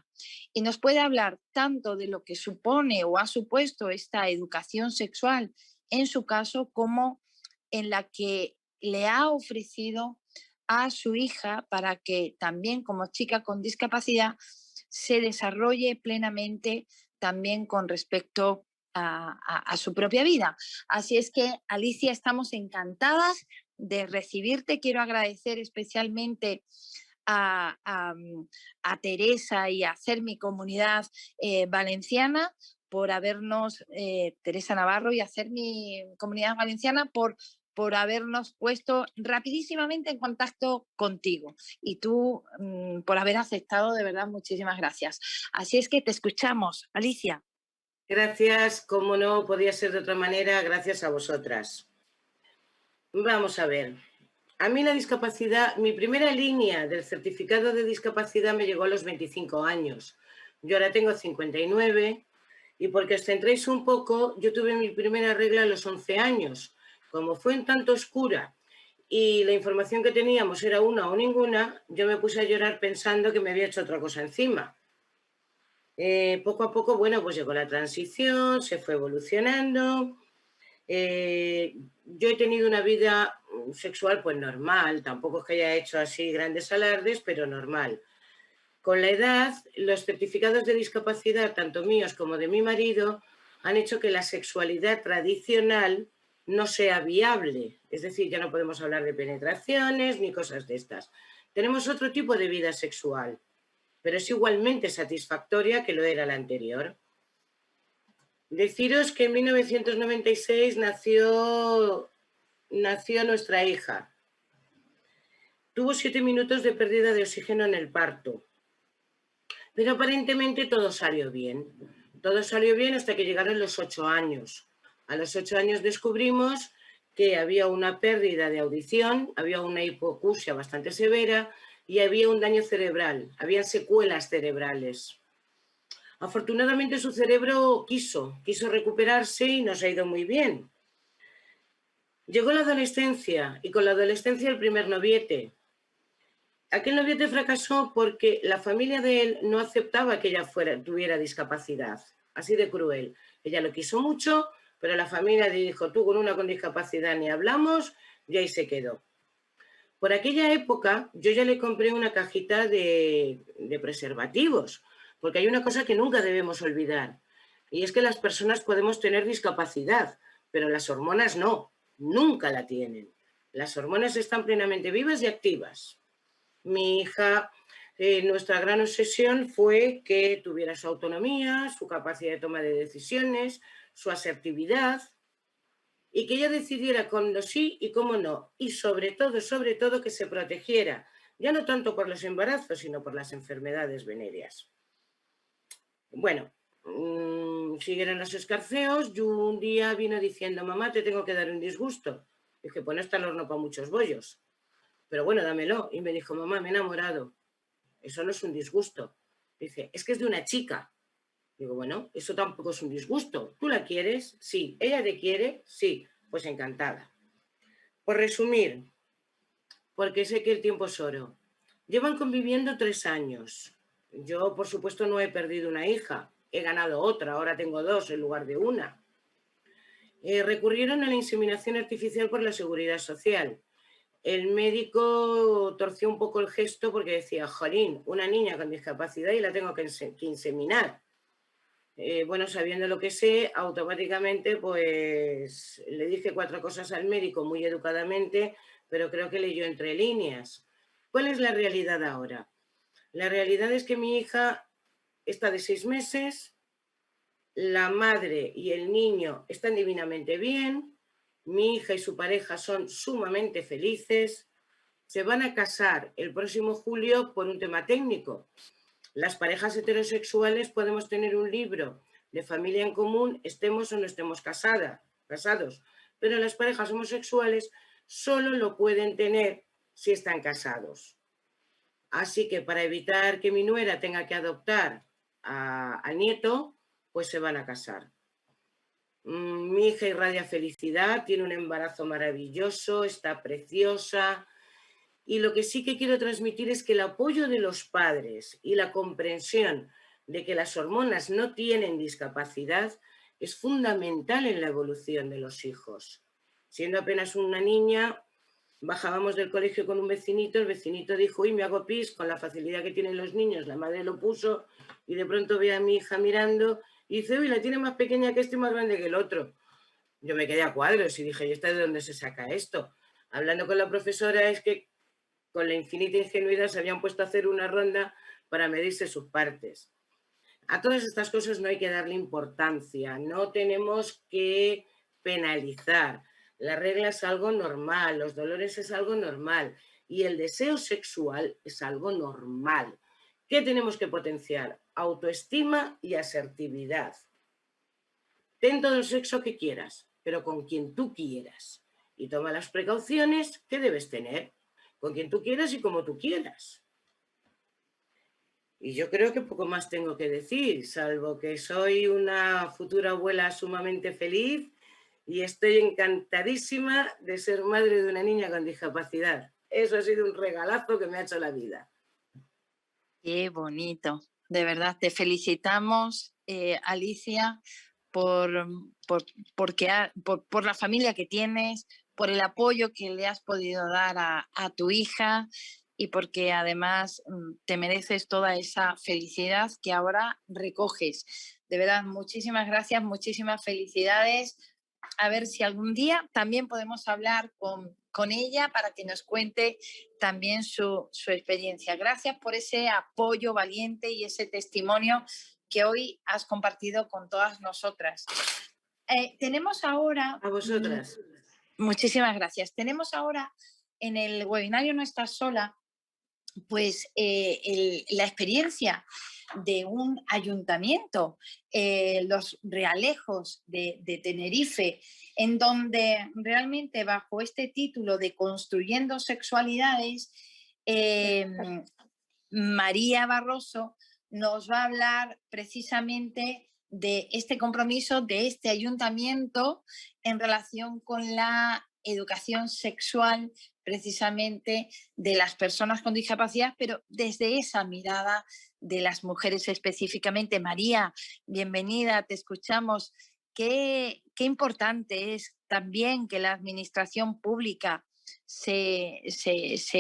y nos puede hablar tanto de lo que supone o ha supuesto esta educación sexual en su caso como en la que le ha ofrecido a su hija para que también como chica con discapacidad se desarrolle plenamente también con respecto a su propia vida. Así es que, Alicia, estamos encantadas de recibirte. Quiero agradecer especialmente a Teresa y a Hacer Mi Comunidad Valenciana por habernos, Teresa Navarro y Hacer Mi Comunidad Valenciana por habernos puesto rapidísimamente en contacto contigo y tú por haber aceptado, de verdad, muchísimas gracias. Así es que te escuchamos, Alicia. Gracias, como no podía ser de otra manera, gracias a vosotras. Vamos a ver, a mí la discapacidad, mi primera línea del certificado de discapacidad me llegó a los 25 años. Yo ahora tengo 59 y porque os centréis un poco, yo tuve mi primera regla a los 11 años. Como fue un tanto oscura y la información que teníamos era una o ninguna, yo me puse a llorar pensando que me había hecho otra cosa encima. Poco a poco, bueno, pues llegó la transición, se fue evolucionando. Yo he tenido una vida sexual pues normal, tampoco es que haya hecho así grandes alardes, pero normal. Con la edad, los certificados de discapacidad, tanto míos como de mi marido, han hecho que la sexualidad tradicional no sea viable. Es decir, ya no podemos hablar de penetraciones ni cosas de estas. Tenemos otro tipo de vida sexual, pero es igualmente satisfactoria que lo era la anterior. Deciros que en 1996 nació nuestra hija. Tuvo 7 minutos de pérdida de oxígeno en el parto, pero aparentemente todo salió bien. Todo salió bien hasta que llegaron los 8 años. A los 8 años descubrimos que había una pérdida de audición, había una hipoacusia bastante severa y había un daño cerebral, había secuelas cerebrales. Afortunadamente su cerebro quiso recuperarse y nos ha ido muy bien. Llegó la adolescencia y con la adolescencia el primer noviete. Aquel noviete fracasó porque la familia de él no aceptaba que ella tuviera discapacidad, así de cruel. Ella lo quiso mucho, pero la familia le dijo, tú con una con discapacidad ni hablamos, y ahí se quedó. Por aquella época yo ya le compré una cajita de preservativos, porque hay una cosa que nunca debemos olvidar, y es que las personas podemos tener discapacidad, pero las hormonas no, nunca la tienen. Las hormonas están plenamente vivas y activas. Mi hija, nuestra gran obsesión fue que tuviera su autonomía, su capacidad de toma de decisiones, su asertividad, y que ella decidiera cuándo sí y cómo no, y sobre todo que se protegiera, ya no tanto por los embarazos, sino por las enfermedades venéreas. Bueno, siguieron los escarceos y un día vino diciendo, mamá, te tengo que dar un disgusto. Dije, pues no está el horno para muchos bollos, pero bueno, dámelo. Y me dijo, mamá, me he enamorado. Eso no es un disgusto. Dice, es que es de una chica. Digo, bueno, eso tampoco es un disgusto. ¿Tú la quieres? Sí. ¿Ella te quiere? Sí. Pues encantada. Por resumir, porque sé que el tiempo es oro. Llevan conviviendo 3 años. Yo, por supuesto, no he perdido una hija. He ganado otra. Ahora tengo 2 en lugar de una. Recurrieron a la inseminación artificial por la Seguridad Social. el médico torció un poco el gesto porque decía, jolín, una niña con discapacidad y la tengo que inseminar. Bueno, sabiendo lo que sé, automáticamente pues le dije 4 cosas al médico muy educadamente, pero creo que leyó entre líneas. ¿Cuál es la realidad ahora? La realidad es que mi hija está de 6 meses, la madre y el niño están divinamente bien, mi hija y su pareja son sumamente felices, se van a casar el próximo julio por un tema técnico. Las parejas heterosexuales podemos tener un libro de familia en común, estemos o no estemos casados, pero las parejas homosexuales solo lo pueden tener si están casados. Así que para evitar que mi nuera tenga que adoptar al nieto, pues se van a casar. Mi hija irradia felicidad, tiene un embarazo maravilloso, está preciosa. Y lo que sí que quiero transmitir es que el apoyo de los padres y la comprensión de que las hormonas no tienen discapacidad es fundamental en la evolución de los hijos. Siendo apenas una niña, bajábamos del colegio con un vecinito, el vecinito dijo, uy, me hago pis, con la facilidad que tienen los niños, la madre lo puso y de pronto ve a mi hija mirando y dice, uy, la tiene más pequeña que este y más grande que el otro. Yo me quedé a cuadros y dije, ¿y esta de dónde se saca esto? Hablando con la profesora es que con la infinita ingenuidad se habían puesto a hacer una ronda para medirse sus partes. A todas estas cosas no hay que darle importancia, no tenemos que penalizar. La regla es algo normal, los dolores es algo normal y el deseo sexual es algo normal. ¿Qué tenemos que potenciar? Autoestima y asertividad. Ten todo el sexo que quieras, pero con quien tú quieras. Y toma las precauciones que debes tener, con quien tú quieras y como tú quieras. Y yo creo que poco más tengo que decir, salvo que soy una futura abuela sumamente feliz y estoy encantadísima de ser madre de una niña con discapacidad. Eso ha sido un regalazo que me ha hecho la vida. Qué bonito. De verdad, te felicitamos, Alicia, por la familia que tienes, por el apoyo que le has podido dar a tu hija y porque además te mereces toda esa felicidad que ahora recoges. De verdad, muchísimas gracias, muchísimas felicidades. A ver si algún día también podemos hablar con ella para que nos cuente también su experiencia. Gracias por ese apoyo valiente y ese testimonio que hoy has compartido con todas nosotras. Tenemos ahora... A vosotras. Muchísimas gracias. Tenemos ahora en el webinario No Estás Sola, pues la experiencia de un ayuntamiento, los Realejos de Tenerife, en donde realmente bajo este título de Construyendo Sexualidades, María Barroso nos va a hablar precisamente de este compromiso de este ayuntamiento en relación con la educación sexual precisamente de las personas con discapacidad, pero desde esa mirada de las mujeres específicamente. María, bienvenida, te escuchamos. Qué importante es también que la administración pública se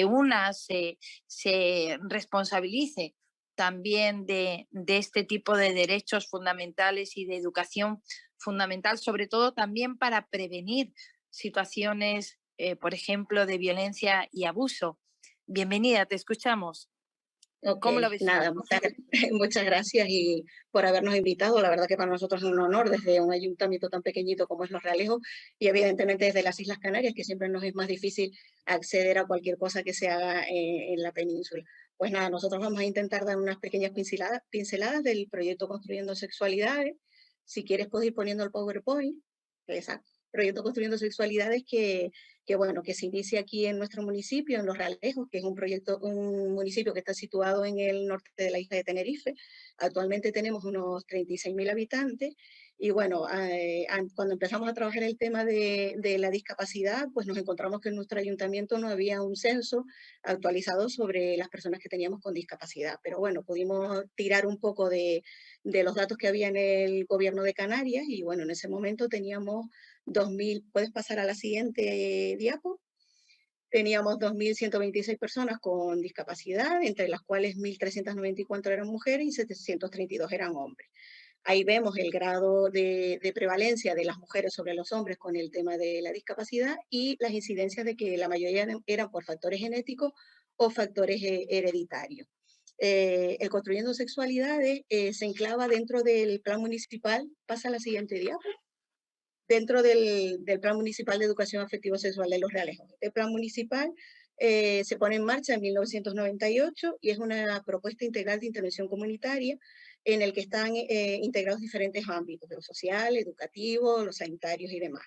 una, se responsabilice también de este tipo de derechos fundamentales y de educación fundamental, sobre todo también para prevenir situaciones, por ejemplo, de violencia y abuso. Bienvenida, te escuchamos. Okay, ¿Cómo lo ves? Nada, muchas gracias y por habernos invitado. La verdad que para nosotros es un honor desde un ayuntamiento tan pequeñito como es Los Realejos y evidentemente desde las Islas Canarias, que siempre nos es más difícil acceder a cualquier cosa que se haga en la península. Pues nada, nosotros vamos a intentar dar unas pequeñas pinceladas del proyecto Construyendo Sexualidades. Si quieres puedes ir poniendo el PowerPoint. Exacto. Proyecto Construyendo Sexualidades que se inicia aquí en nuestro municipio, en Los Realejos, que es un municipio que está situado en el norte de la isla de Tenerife. Actualmente tenemos unos 36.000 habitantes y bueno, cuando empezamos a trabajar el tema de la discapacidad, pues nos encontramos que en nuestro ayuntamiento no había un censo actualizado sobre las personas que teníamos con discapacidad. Pero bueno, pudimos tirar un poco de los datos que había en el gobierno de Canarias y bueno, en ese momento teníamos 2.000, ¿puedes pasar a la siguiente diapo? teníamos 2.126 personas con discapacidad, entre las cuales 1.394 eran mujeres y 732 eran hombres. Ahí vemos el grado de prevalencia de las mujeres sobre los hombres con el tema de la discapacidad y las incidencias de que la mayoría eran por factores genéticos o factores hereditarios. El Construyendo Sexualidades se enclava dentro del plan municipal, pasa a la siguiente diapo, dentro del Plan Municipal de Educación Afectivo-Sexual de Los Realejos. El plan municipal se pone en marcha en 1998 y es una propuesta integral de intervención comunitaria en el que están integrados diferentes ámbitos, lo social, educativo, los sanitarios y demás.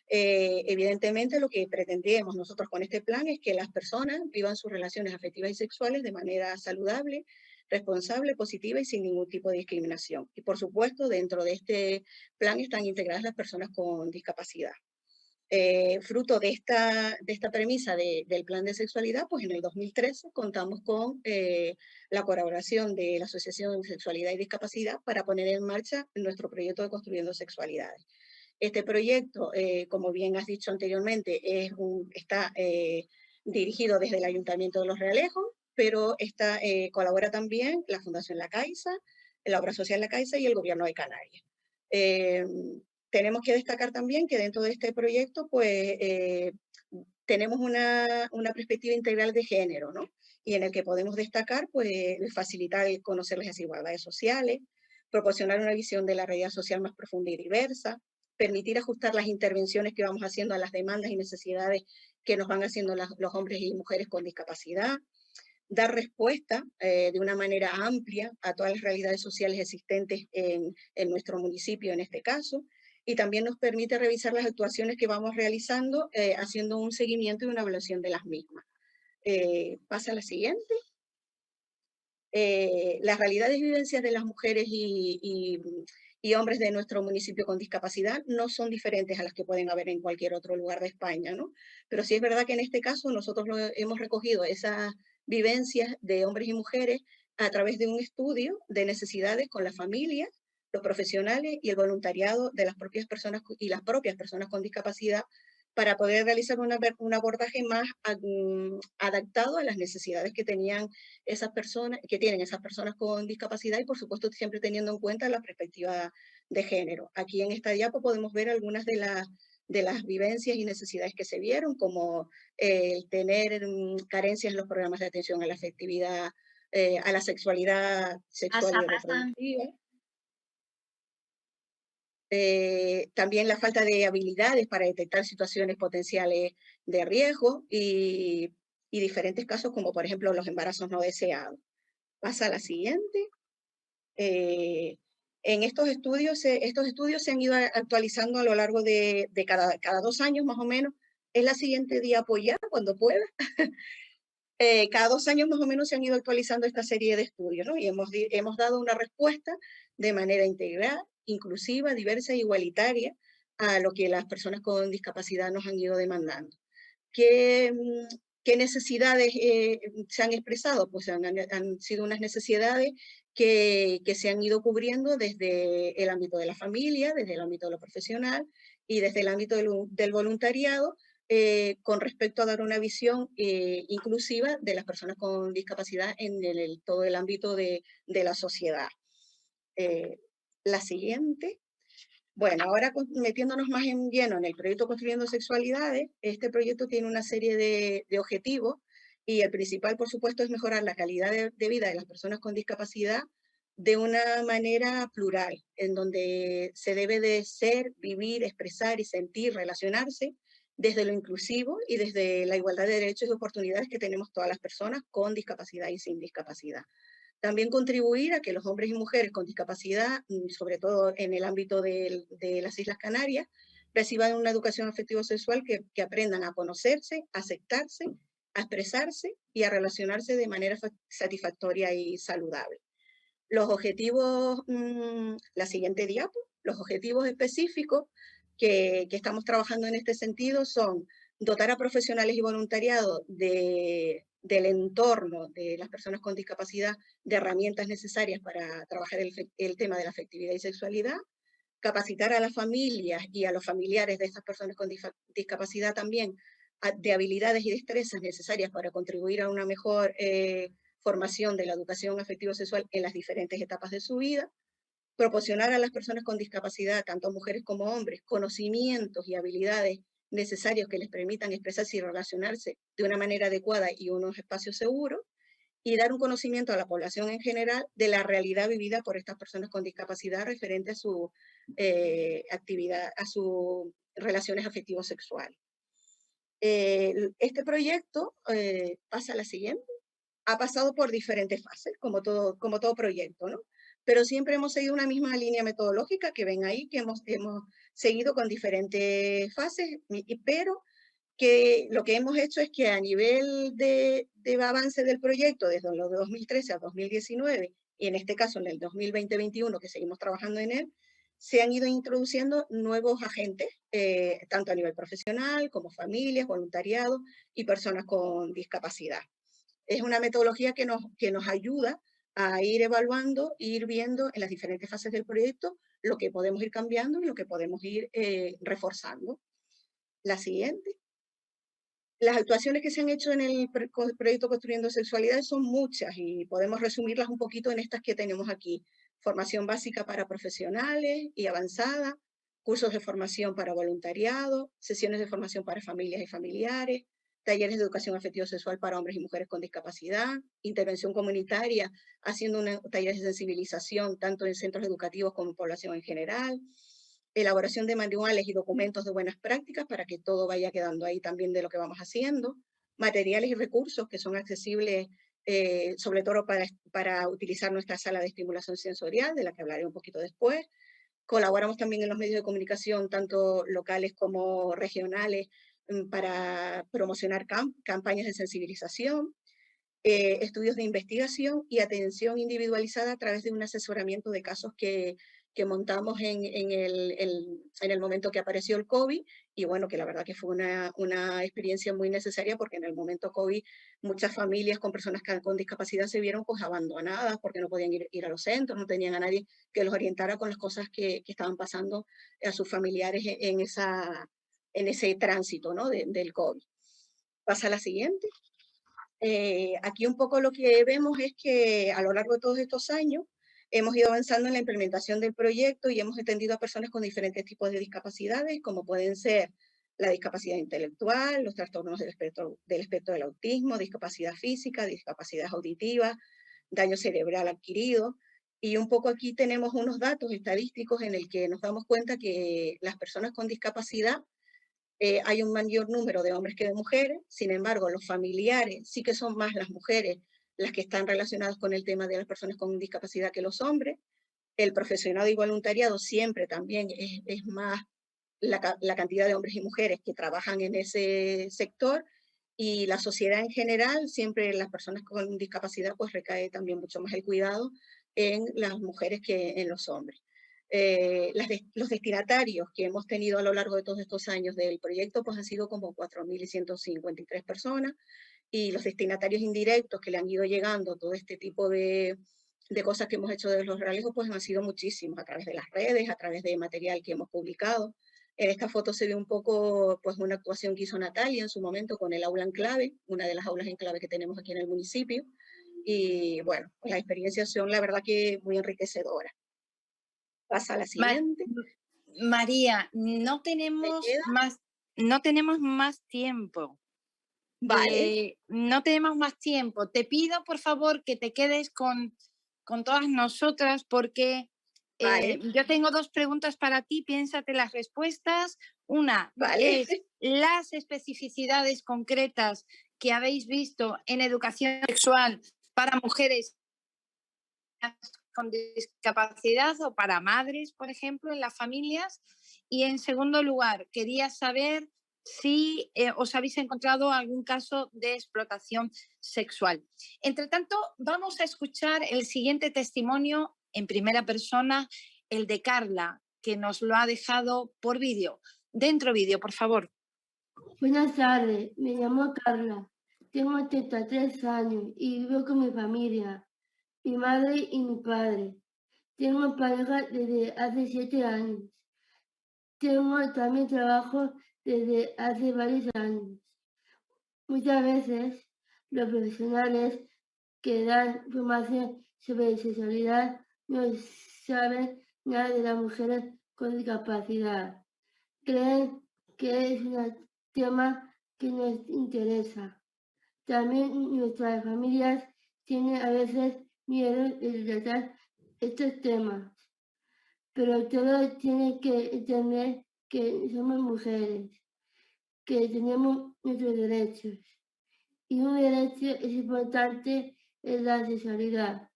Evidentemente lo que pretendemos nosotros con este plan es que las personas vivan sus relaciones afectivas y sexuales de manera saludable, responsable, positiva y sin ningún tipo de discriminación. Y por supuesto, dentro de este plan están integradas las personas con discapacidad. Fruto de esta premisa del plan de sexualidad, pues en el 2013 contamos con la colaboración de la Asociación de Sexualidad y Discapacidad para poner en marcha nuestro proyecto de Construyendo Sexualidades. Este proyecto, como bien has dicho anteriormente, está dirigido desde el Ayuntamiento de Los Realejos, pero colabora también la Fundación La Caixa, la Obra Social La Caixa y el Gobierno de Canarias. Tenemos que destacar también que dentro de este proyecto pues, tenemos una perspectiva integral de género, ¿no? Y en el que podemos destacar pues, facilitar el conocer las desigualdades sociales, proporcionar una visión de la realidad social más profunda y diversa, permitir ajustar las intervenciones que vamos haciendo a las demandas y necesidades que nos van haciendo los hombres y mujeres con discapacidad, dar respuesta de una manera amplia a todas las realidades sociales existentes en nuestro municipio en este caso, y también nos permite revisar las actuaciones que vamos realizando haciendo un seguimiento y una evaluación de las mismas. Pasa a la siguiente. Las realidades y vivencias de las mujeres y hombres de nuestro municipio con discapacidad no son diferentes a las que pueden haber en cualquier otro lugar de España, ¿no? Pero sí es verdad que en este caso nosotros hemos recogido esas vivencias de hombres y mujeres a través de un estudio de necesidades con las familias, los profesionales y el voluntariado de las propias personas y las propias personas con discapacidad para poder realizar un abordaje más adaptado a las necesidades que tenían esas personas, que tienen esas personas con discapacidad y por supuesto siempre teniendo en cuenta la perspectiva de género. Aquí en esta diapo podemos ver algunas de las vivencias y necesidades que se vieron, como el tener carencias en los programas de atención a la afectividad, a la sexualidad sexual y reproductiva. También la falta de habilidades para detectar situaciones potenciales de riesgo y diferentes casos como por ejemplo los embarazos no deseados. Pasa a la siguiente. En estos estudios se han ido actualizando a lo largo de cada 2 años más o menos. Es la siguiente diapo ya, cuando pueda. Cada 2 años más o menos se han ido actualizando esta serie de estudios, ¿no? Y hemos dado una respuesta de manera integral, inclusiva, diversa e igualitaria a lo que las personas con discapacidad nos han ido demandando. ¿Qué necesidades se han expresado? Pues han sido unas necesidades que se han ido cubriendo desde el ámbito de la familia, desde el ámbito de lo profesional y desde el ámbito del voluntariado, con respecto a dar una visión inclusiva de las personas con discapacidad en todo el ámbito de la sociedad. La siguiente. Bueno, ahora metiéndonos más en lleno en el proyecto Construyendo Sexualidades, este proyecto tiene una serie de objetivos y el principal, por supuesto, es mejorar la calidad de vida de las personas con discapacidad de una manera plural, en donde se debe de ser, vivir, expresar y sentir, relacionarse desde lo inclusivo y desde la igualdad de derechos y oportunidades que tenemos todas las personas con discapacidad y sin discapacidad. También contribuir a que los hombres y mujeres con discapacidad, sobre todo en el ámbito de las Islas Canarias, reciban una educación afectivo-sexual que aprendan a conocerse, a aceptarse, a expresarse y a relacionarse de manera satisfactoria y saludable. Los objetivos, la siguiente diapo, los objetivos específicos que estamos trabajando en este sentido son dotar a profesionales y voluntariado del entorno de las personas con discapacidad de herramientas necesarias para trabajar el tema de la afectividad y sexualidad, capacitar a las familias y a los familiares de estas personas con discapacidad también de habilidades y destrezas necesarias para contribuir a una mejor formación de la educación afectivo-sexual en las diferentes etapas de su vida, proporcionar a las personas con discapacidad, tanto mujeres como hombres, conocimientos y habilidades necesarios que les permitan expresarse y relacionarse de una manera adecuada y unos espacios seguros, y dar un conocimiento a la población en general de la realidad vivida por estas personas con discapacidad referente a su actividad, a sus relaciones afectivo-sexuales. Este proyecto pasa a la siguiente. Ha pasado por diferentes fases, como todo proyecto, ¿no? Pero siempre hemos seguido una misma línea metodológica que ven ahí, que hemos seguido con diferentes fases, pero que lo que hemos hecho es que a nivel de avance del proyecto, desde los de 2013 a 2019, y en este caso en el 2020-21, que seguimos trabajando en él, se han ido introduciendo nuevos agentes, tanto a nivel profesional como familias, voluntariado y personas con discapacidad. Es una metodología que nos ayuda a ir evaluando, ir viendo en las diferentes fases del proyecto lo que podemos ir cambiando y lo que podemos ir reforzando. La siguiente. Las actuaciones que se han hecho en el proyecto Construyendo Sexualidad son muchas y podemos resumirlas un poquito en estas que tenemos aquí. Formación básica para profesionales y avanzada, cursos de formación para voluntariado, sesiones de formación para familias y familiares, talleres de educación afectivo-sexual para hombres y mujeres con discapacidad, intervención comunitaria, haciendo talleres de sensibilización tanto en centros educativos como en población en general, elaboración de manuales y documentos de buenas prácticas para que todo vaya quedando ahí también de lo que vamos haciendo, materiales y recursos que son accesibles sobre todo para utilizar nuestra sala de estimulación sensorial, de la que hablaré un poquito después. Colaboramos también en los medios de comunicación, tanto locales como regionales, para promocionar campañas de sensibilización, estudios de investigación y atención individualizada a través de un asesoramiento de casos que montamos en el momento que apareció el COVID, y bueno, que la verdad que fue una experiencia muy necesaria porque en el momento COVID muchas familias con personas con discapacidad se vieron pues abandonadas porque no podían ir a los centros, no tenían a nadie que los orientara con las cosas que estaban pasando a sus familiares en ese tránsito, ¿no? del COVID. Pasa a la siguiente. Aquí un poco lo que vemos es que a lo largo de todos estos años hemos ido avanzando en la implementación del proyecto y hemos atendido a personas con diferentes tipos de discapacidades, como pueden ser la discapacidad intelectual, los trastornos del espectro del autismo, discapacidad física, discapacidad auditiva, daño cerebral adquirido. Y un poco aquí tenemos unos datos estadísticos en el que nos damos cuenta que las personas con discapacidad hay un mayor número de hombres que de mujeres, sin embargo, los familiares sí que son más las mujeres las que están relacionadas con el tema de las personas con discapacidad que los hombres. El profesional y voluntariado siempre también es más la cantidad de hombres y mujeres que trabajan en ese sector, y la sociedad en general, siempre las personas con discapacidad, pues recae también mucho más el cuidado en las mujeres que en los hombres. Los destinatarios que hemos tenido a lo largo de todos estos años del proyecto pues han sido como 4.153 personas, y los destinatarios indirectos que le han ido llegando todo este tipo de cosas que hemos hecho de los realejos pues han sido muchísimos, a través de las redes, a través de material que hemos publicado. En esta foto se ve un poco pues una actuación que hizo Natalia en su momento con el aula en clave, una de las aulas en clave que tenemos aquí en el municipio, y bueno, pues las experiencias son la verdad que muy enriquecedoras. Pasa a la siguiente. María, no tenemos más tiempo. Vale. No tenemos más tiempo. Te pido, por favor, que te quedes con todas nosotras porque Vale. yo tengo dos preguntas para ti. Piénsate las respuestas. Una Vale. es las especificidades concretas que habéis visto en educación sexual para mujeres con discapacidad o para madres, por ejemplo, en las familias. Y en segundo lugar, quería saber si os habéis encontrado algún caso de explotación sexual. Entre tanto, vamos a escuchar el siguiente testimonio en primera persona, el de Carla, que nos lo ha dejado por vídeo. Dentro vídeo, por favor. Buenas tardes, me llamo Carla, tengo 83 años y vivo con mi familia, mi madre y mi padre. Tengo pareja desde hace 7 años. Tengo también trabajo desde hace varios años. Muchas veces los profesionales que dan formación sobre sexualidad no saben nada de las mujeres con discapacidad. Creen que es un tema que nos interesa. También nuestras familias tienen a veces miedo de tratar estos temas, pero todos tienen que entender que somos mujeres, que tenemos nuestros derechos. Y un derecho es importante en la sexualidad.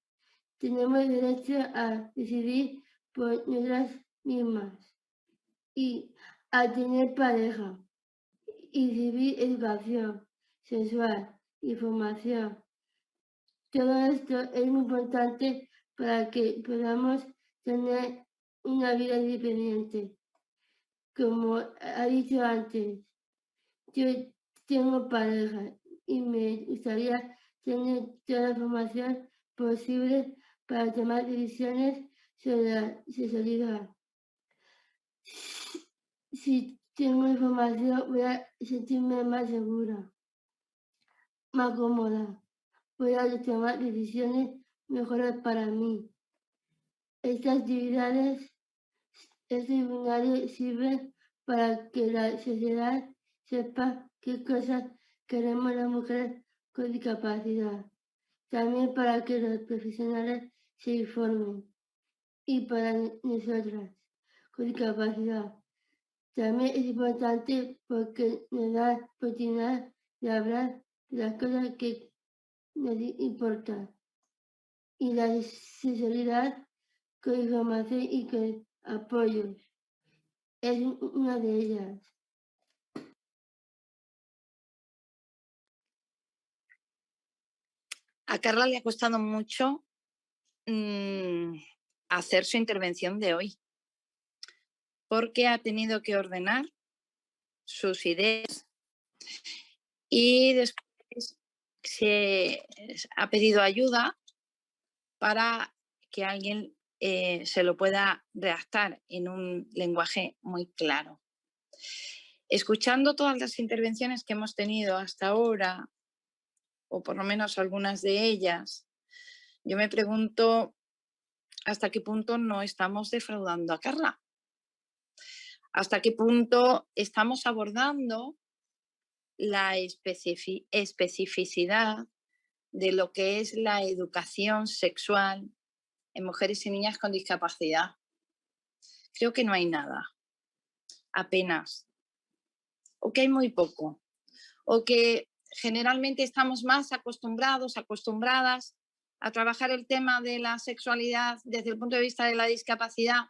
Tenemos derecho a decidir por nosotras mismas y a tener pareja y recibir educación sexual y formación. Todo esto es muy importante para que podamos tener una vida independiente. Como ha dicho antes, yo tengo pareja y me gustaría tener toda la información posible para tomar decisiones sobre la sexualidad. Si tengo información, voy a sentirme más segura, más cómoda. Voy a tomar decisiones mejores para mí. Estas actividades, este seminario sirve para que la sociedad sepa qué cosas queremos las mujeres con discapacidad. También para que los profesionales se informen. Y para nosotras con discapacidad. También es importante porque nos da oportunidad de hablar de las cosas que nos importan. Y la sexualidad con información y con apoyo es una de ellas. A Carla le ha costado mucho hacer su intervención de hoy, porque ha tenido que ordenar sus ideas y después se ha pedido ayuda para que alguien se lo pueda redactar en un lenguaje muy claro. Escuchando todas las intervenciones que hemos tenido hasta ahora, o por lo menos algunas de ellas, yo me pregunto hasta qué punto no estamos defraudando a Carla. Hasta qué punto estamos abordando la especificidad de lo que es la educación sexual en mujeres y niñas con discapacidad. Creo que no hay nada, apenas, o que hay muy poco, o que generalmente estamos más acostumbradas a trabajar el tema de la sexualidad desde el punto de vista de la discapacidad.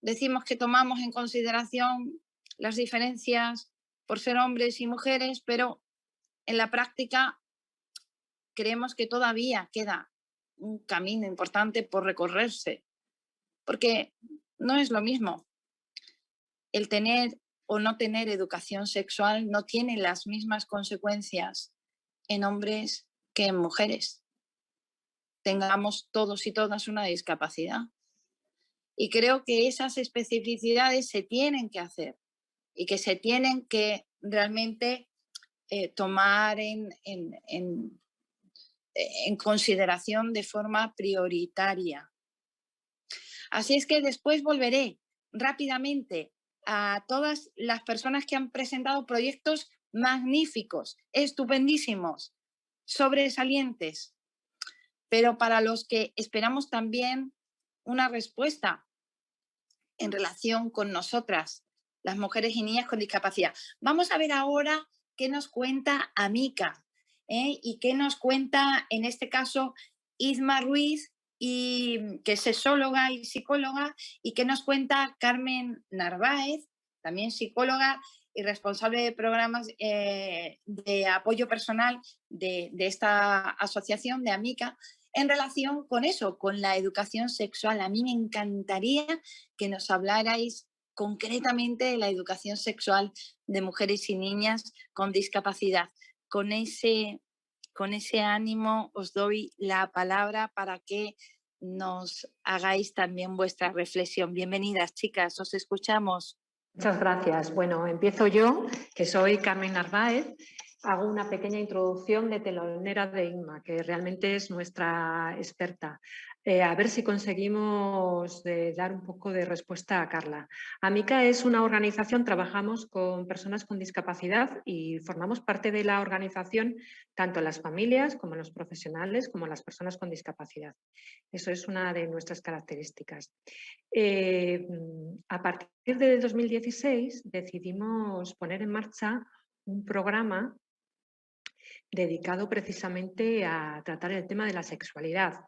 Decimos que tomamos en consideración las diferencias por ser hombres y mujeres, pero en la práctica creemos que todavía queda un camino importante por recorrerse, porque no es lo mismo. El tener o no tener educación sexual no tiene las mismas consecuencias en hombres que en mujeres. Tengamos todos y todas una discapacidad. Y creo que esas especificidades se tienen que hacer y que se tienen que realmente tomar en consideración de forma prioritaria. Así es que después volveré rápidamente a todas las personas que han presentado proyectos magníficos, estupendísimos, sobresalientes, pero para los que esperamos también una respuesta en relación con nosotras, las mujeres y niñas con discapacidad. Vamos a ver ahora qué nos cuenta Amica, y qué nos cuenta en este caso Isma Ruiz, que es sexóloga y psicóloga, y qué nos cuenta Carmen Narváez, también psicóloga y responsable de programas de apoyo personal de esta asociación de Amica, en relación con eso, con la educación sexual. A mí me encantaría que nos hablarais concretamente de la educación sexual de mujeres y niñas con discapacidad. Con ese ánimo os doy la palabra para que nos hagáis también vuestra reflexión. Bienvenidas, chicas, os escuchamos. Muchas gracias. Bueno, empiezo yo, que soy Carmen Narváez hago una pequeña introducción de telonera de Inma, que realmente es nuestra experta. A ver si conseguimos dar un poco de respuesta a Carla. AMICA es una organización, trabajamos con personas con discapacidad y formamos parte de la organización tanto las familias como los profesionales como las personas con discapacidad. Eso es una de nuestras características. A partir de 2016 decidimos poner en marcha un programa dedicado precisamente a tratar el tema de la sexualidad.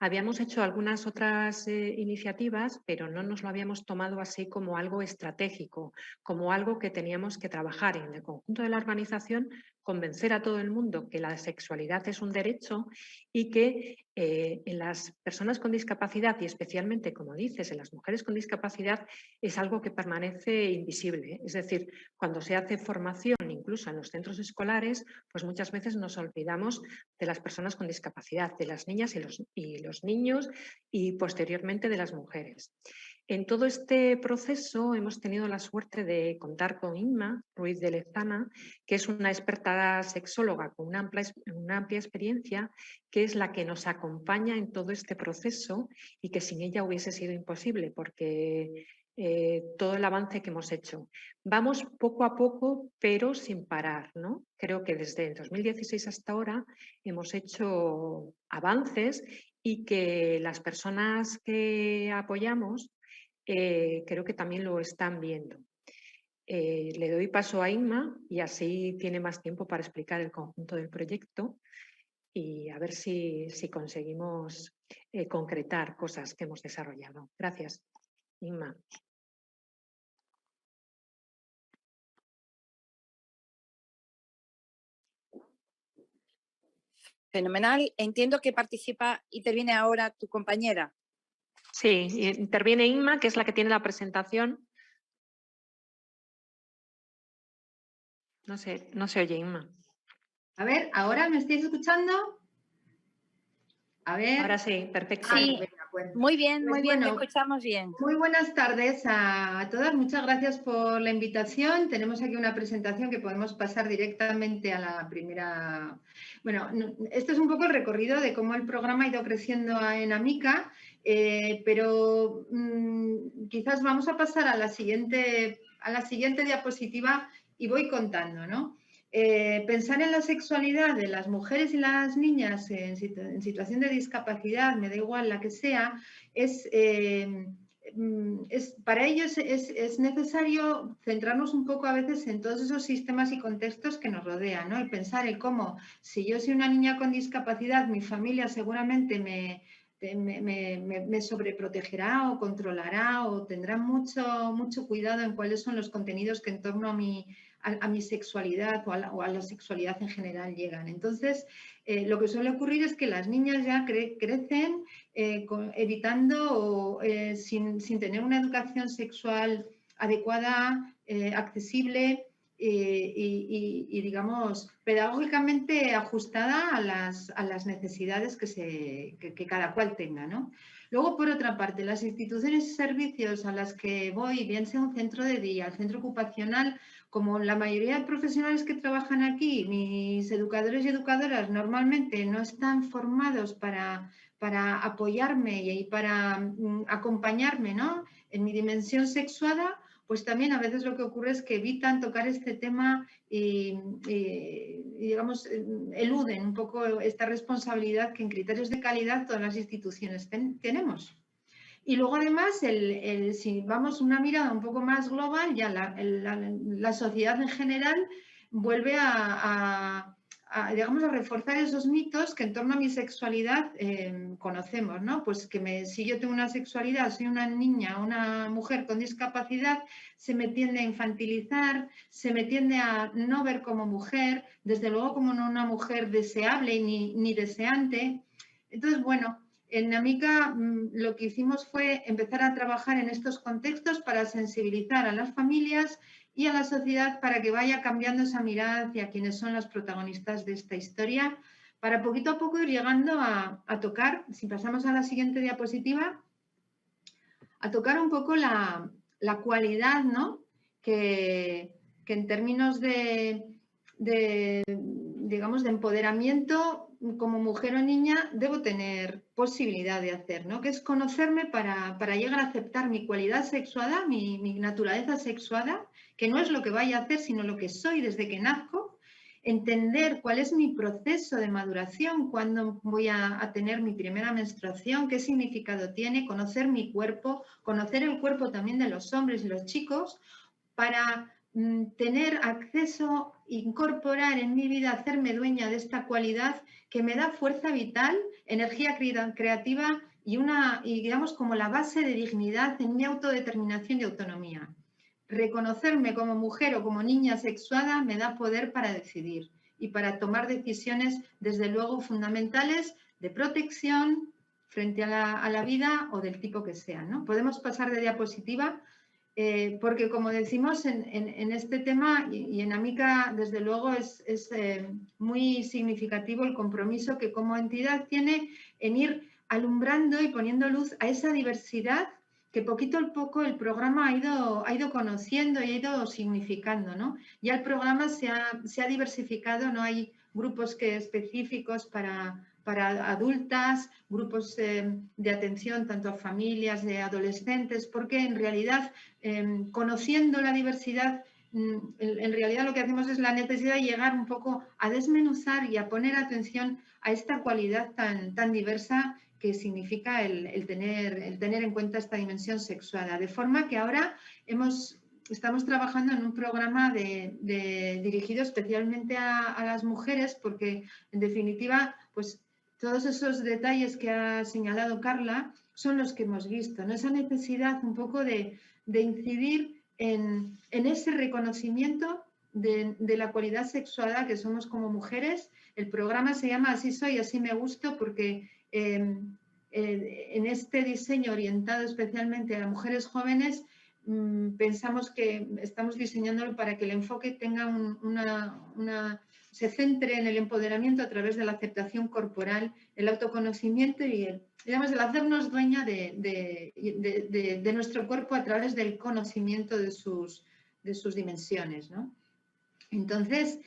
Habíamos hecho algunas otras iniciativas, pero no nos lo habíamos tomado así como algo estratégico, como algo que teníamos que trabajar en el conjunto de la organización, convencer a todo el mundo que la sexualidad es un derecho y que en las personas con discapacidad y especialmente, como dices, en las mujeres con discapacidad es algo que permanece invisible. Es decir, cuando se hace formación, incluso en los centros escolares, pues muchas veces nos olvidamos de las personas con discapacidad, de las niñas y los niños y posteriormente de las mujeres. En todo este proceso hemos tenido la suerte de contar con Inma Ruiz de Lezana, que es una experta sexóloga con una amplia experiencia, que es la que nos acompaña en todo este proceso y que sin ella hubiese sido imposible porque todo el avance que hemos hecho. Vamos poco a poco, pero sin parar, ¿no? Creo que desde el 2016 hasta ahora hemos hecho avances y que las personas que apoyamos creo que también lo están viendo. Le doy paso a Inma y así tiene más tiempo para explicar el conjunto del proyecto y a ver si conseguimos concretar cosas que hemos desarrollado. Gracias, Inma. Fenomenal. Entiendo que participa, interviene ahora tu compañera. Sí, interviene Inma, que es la que tiene la presentación. No se oye, Inma. A ver, ¿ahora me estáis escuchando? A ver. Ahora sí, perfecto. Sí, Pues, muy bien, pues te bueno, escuchamos bien. Muy buenas tardes a todas. Muchas gracias por la invitación. Tenemos aquí una presentación que podemos pasar directamente a la primera. Bueno, esto es un poco el recorrido de cómo el programa ha ido creciendo en AMICA, pero quizás vamos a pasar a la siguiente diapositiva y voy contando, ¿no? Pensar en la sexualidad de las mujeres y las niñas en situación de discapacidad, me da igual la que sea, para ellos es necesario centrarnos un poco a veces en todos esos sistemas y contextos que nos rodean, ¿no? Y pensar en cómo, si yo soy una niña con discapacidad, mi familia seguramente me sobreprotegerá o controlará o tendrá mucho cuidado en cuáles son los contenidos que en torno a mi sexualidad o a la sexualidad en general llegan. Entonces, lo que suele ocurrir es que las niñas ya crecen evitando o sin tener una educación sexual adecuada, accesible y, digamos, pedagógicamente ajustada a las necesidades que cada cual tenga, ¿no? Luego, por otra parte, las instituciones y servicios a las que voy, bien sea un centro de día, el centro ocupacional, como la mayoría de profesionales que trabajan aquí, mis educadores y educadoras normalmente no están formados para apoyarme y para acompañarme, ¿no? En mi dimensión sexuada, pues también a veces lo que ocurre es que evitan tocar este tema y digamos, eluden un poco esta responsabilidad que en criterios de calidad todas las instituciones tenemos. Y luego además, si vamos una mirada un poco más global, ya la sociedad en general vuelve digamos, a reforzar esos mitos que en torno a mi sexualidad conocemos, ¿no? Pues que si yo tengo una sexualidad, soy una niña, una mujer con discapacidad, se me tiende a infantilizar, se me tiende a no ver como mujer, desde luego como no una mujer deseable ni deseante. Entonces, bueno, en AMICA lo que hicimos fue empezar a trabajar en estos contextos para sensibilizar a las familias y a la sociedad para que vaya cambiando esa mirada hacia quienes son los protagonistas de esta historia, para poquito a poco ir llegando a tocar, si pasamos a la siguiente diapositiva, a tocar un poco la cualidad, ¿no? Que en términos de digamos, de empoderamiento como mujer o niña debo tener posibilidad de hacer, ¿no? Que es conocerme para llegar a aceptar mi cualidad sexuada, mi naturaleza sexuada, que no es lo que vaya a hacer, sino lo que soy desde que nazco, entender cuál es mi proceso de maduración, cuándo voy a tener mi primera menstruación, qué significado tiene, conocer mi cuerpo, conocer el cuerpo también de los hombres y los chicos, para tener acceso, incorporar en mi vida, hacerme dueña de esta cualidad que me da fuerza vital, energía creativa y digamos como la base de dignidad en mi autodeterminación y autonomía. Reconocerme como mujer o como niña sexuada me da poder para decidir y para tomar decisiones, desde luego, fundamentales de protección frente a la vida o del tipo que sea, ¿no? Podemos pasar de diapositiva. Porque, como decimos, en este tema y en Amica, desde luego, es muy significativo el compromiso que como entidad tiene en ir alumbrando y poniendo luz a esa diversidad que poquito a poco el programa ha ido conociendo y ha ido significando, ¿no? Ya el programa se ha diversificado, no hay grupos específicos para adultas, grupos de atención tanto a familias, de adolescentes, porque en realidad, conociendo la diversidad, en realidad lo que hacemos es la necesidad de llegar un poco a desmenuzar y a poner atención a esta cualidad tan diversa que significa el tener en cuenta esta dimensión sexuada. De forma que ahora estamos trabajando en un programa dirigido especialmente a las mujeres, porque en definitiva, pues todos esos detalles que ha señalado Carla son los que hemos visto, ¿no? Esa necesidad un poco de incidir en ese reconocimiento de la cualidad sexuada que somos como mujeres. El programa se llama Así soy, así me gusto, porque en este diseño orientado especialmente a mujeres jóvenes, pensamos que estamos diseñándolo para que el enfoque tenga se centre en el empoderamiento a través de la aceptación corporal, el autoconocimiento y digamos, el hacernos dueña de nuestro cuerpo a través del conocimiento de sus dimensiones, ¿no? Entonces,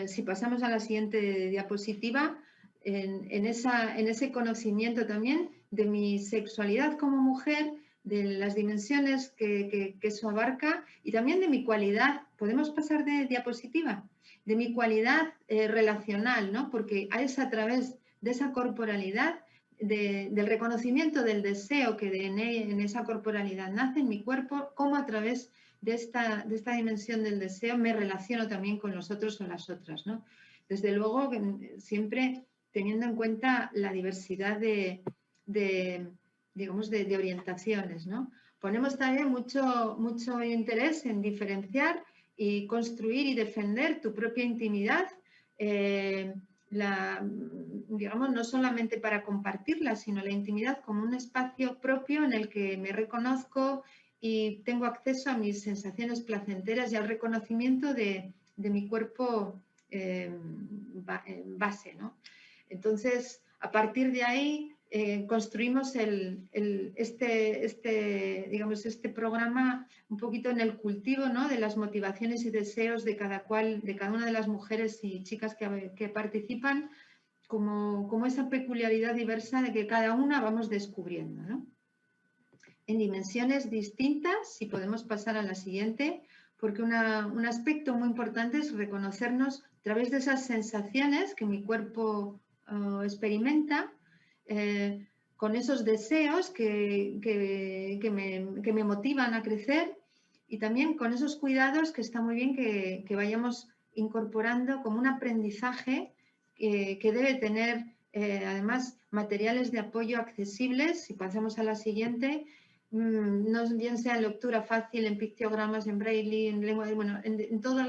si pasamos a la siguiente diapositiva, en ese conocimiento también de mi sexualidad como mujer, de las dimensiones que eso abarca y también de mi cualidad. ¿Podemos pasar de diapositiva? De mi cualidad relacional, ¿no? Porque es a través de esa corporalidad, del reconocimiento del deseo que en esa corporalidad nace en mi cuerpo, como a través de esta dimensión del deseo me relaciono también con los otros o las otras, ¿no? Desde luego, siempre teniendo en cuenta la diversidad de orientaciones, ¿no? Ponemos también mucho interés en diferenciar y construir y defender tu propia intimidad, digamos, no solamente para compartirla, sino la intimidad como un espacio propio en el que me reconozco y tengo acceso a mis sensaciones placenteras y al reconocimiento de mi cuerpo base, ¿no? Entonces, a partir de ahí, construimos este programa un poquito en el cultivo, ¿no? De las motivaciones y deseos de cada una de las mujeres y chicas que participan, como esa peculiaridad diversa de que cada una vamos descubriendo, ¿no? En dimensiones distintas, si podemos pasar a la siguiente, porque un aspecto muy importante es reconocernos a través de esas sensaciones que mi cuerpo experimenta, con esos deseos que me motivan a crecer y también con esos cuidados que está muy bien que vayamos incorporando como un aprendizaje que debe tener además materiales de apoyo accesibles. Si pasamos a la siguiente, no bien sea en lectura fácil, en pictogramas, en braille, en lengua, bueno, en todos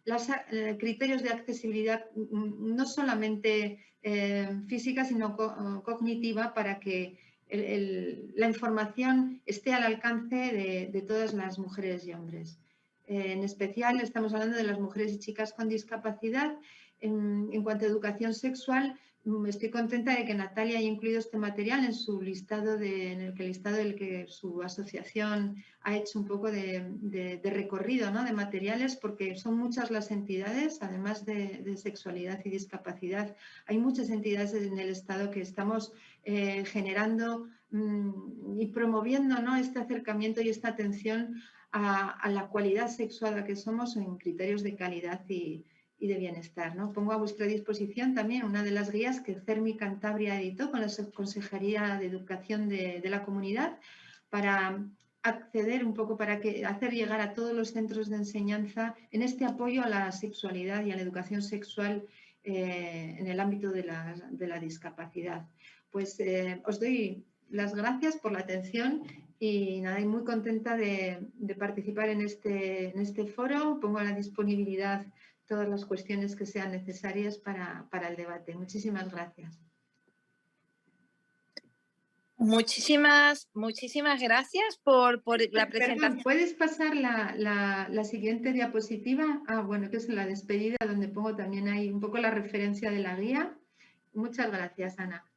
los criterios de accesibilidad, no solamente física, sino cognitiva, para que la información esté al alcance de todas las mujeres y hombres. En especial estamos hablando de las mujeres y chicas con discapacidad. En cuanto a educación sexual, Estoy contenta de que Natalia haya incluido este material en su listado, en el listado del que su asociación ha hecho un poco de recorrido, ¿no?, de materiales, porque son muchas las entidades, además de sexualidad y discapacidad. Hay muchas entidades en el Estado que estamos generando y promoviendo, ¿no?, este acercamiento y esta atención a la cualidad sexual a que somos en criterios de calidad y de bienestar, ¿no? Pongo a vuestra disposición también una de las guías que CERMI Cantabria editó con la Consejería de Educación de la comunidad para acceder un poco, para hacer llegar a todos los centros de enseñanza en este apoyo a la sexualidad y a la educación sexual en el ámbito de la discapacidad. Pues os doy las gracias por la atención y nada, y muy contenta de participar en este foro. Pongo a la disponibilidad todas las cuestiones que sean necesarias para el debate. Muchísimas gracias. Muchísimas gracias por la presentación. Perdón, ¿puedes pasar la siguiente diapositiva? Bueno, que es la despedida, donde pongo también ahí un poco la referencia de la guía. Muchas gracias, Ana.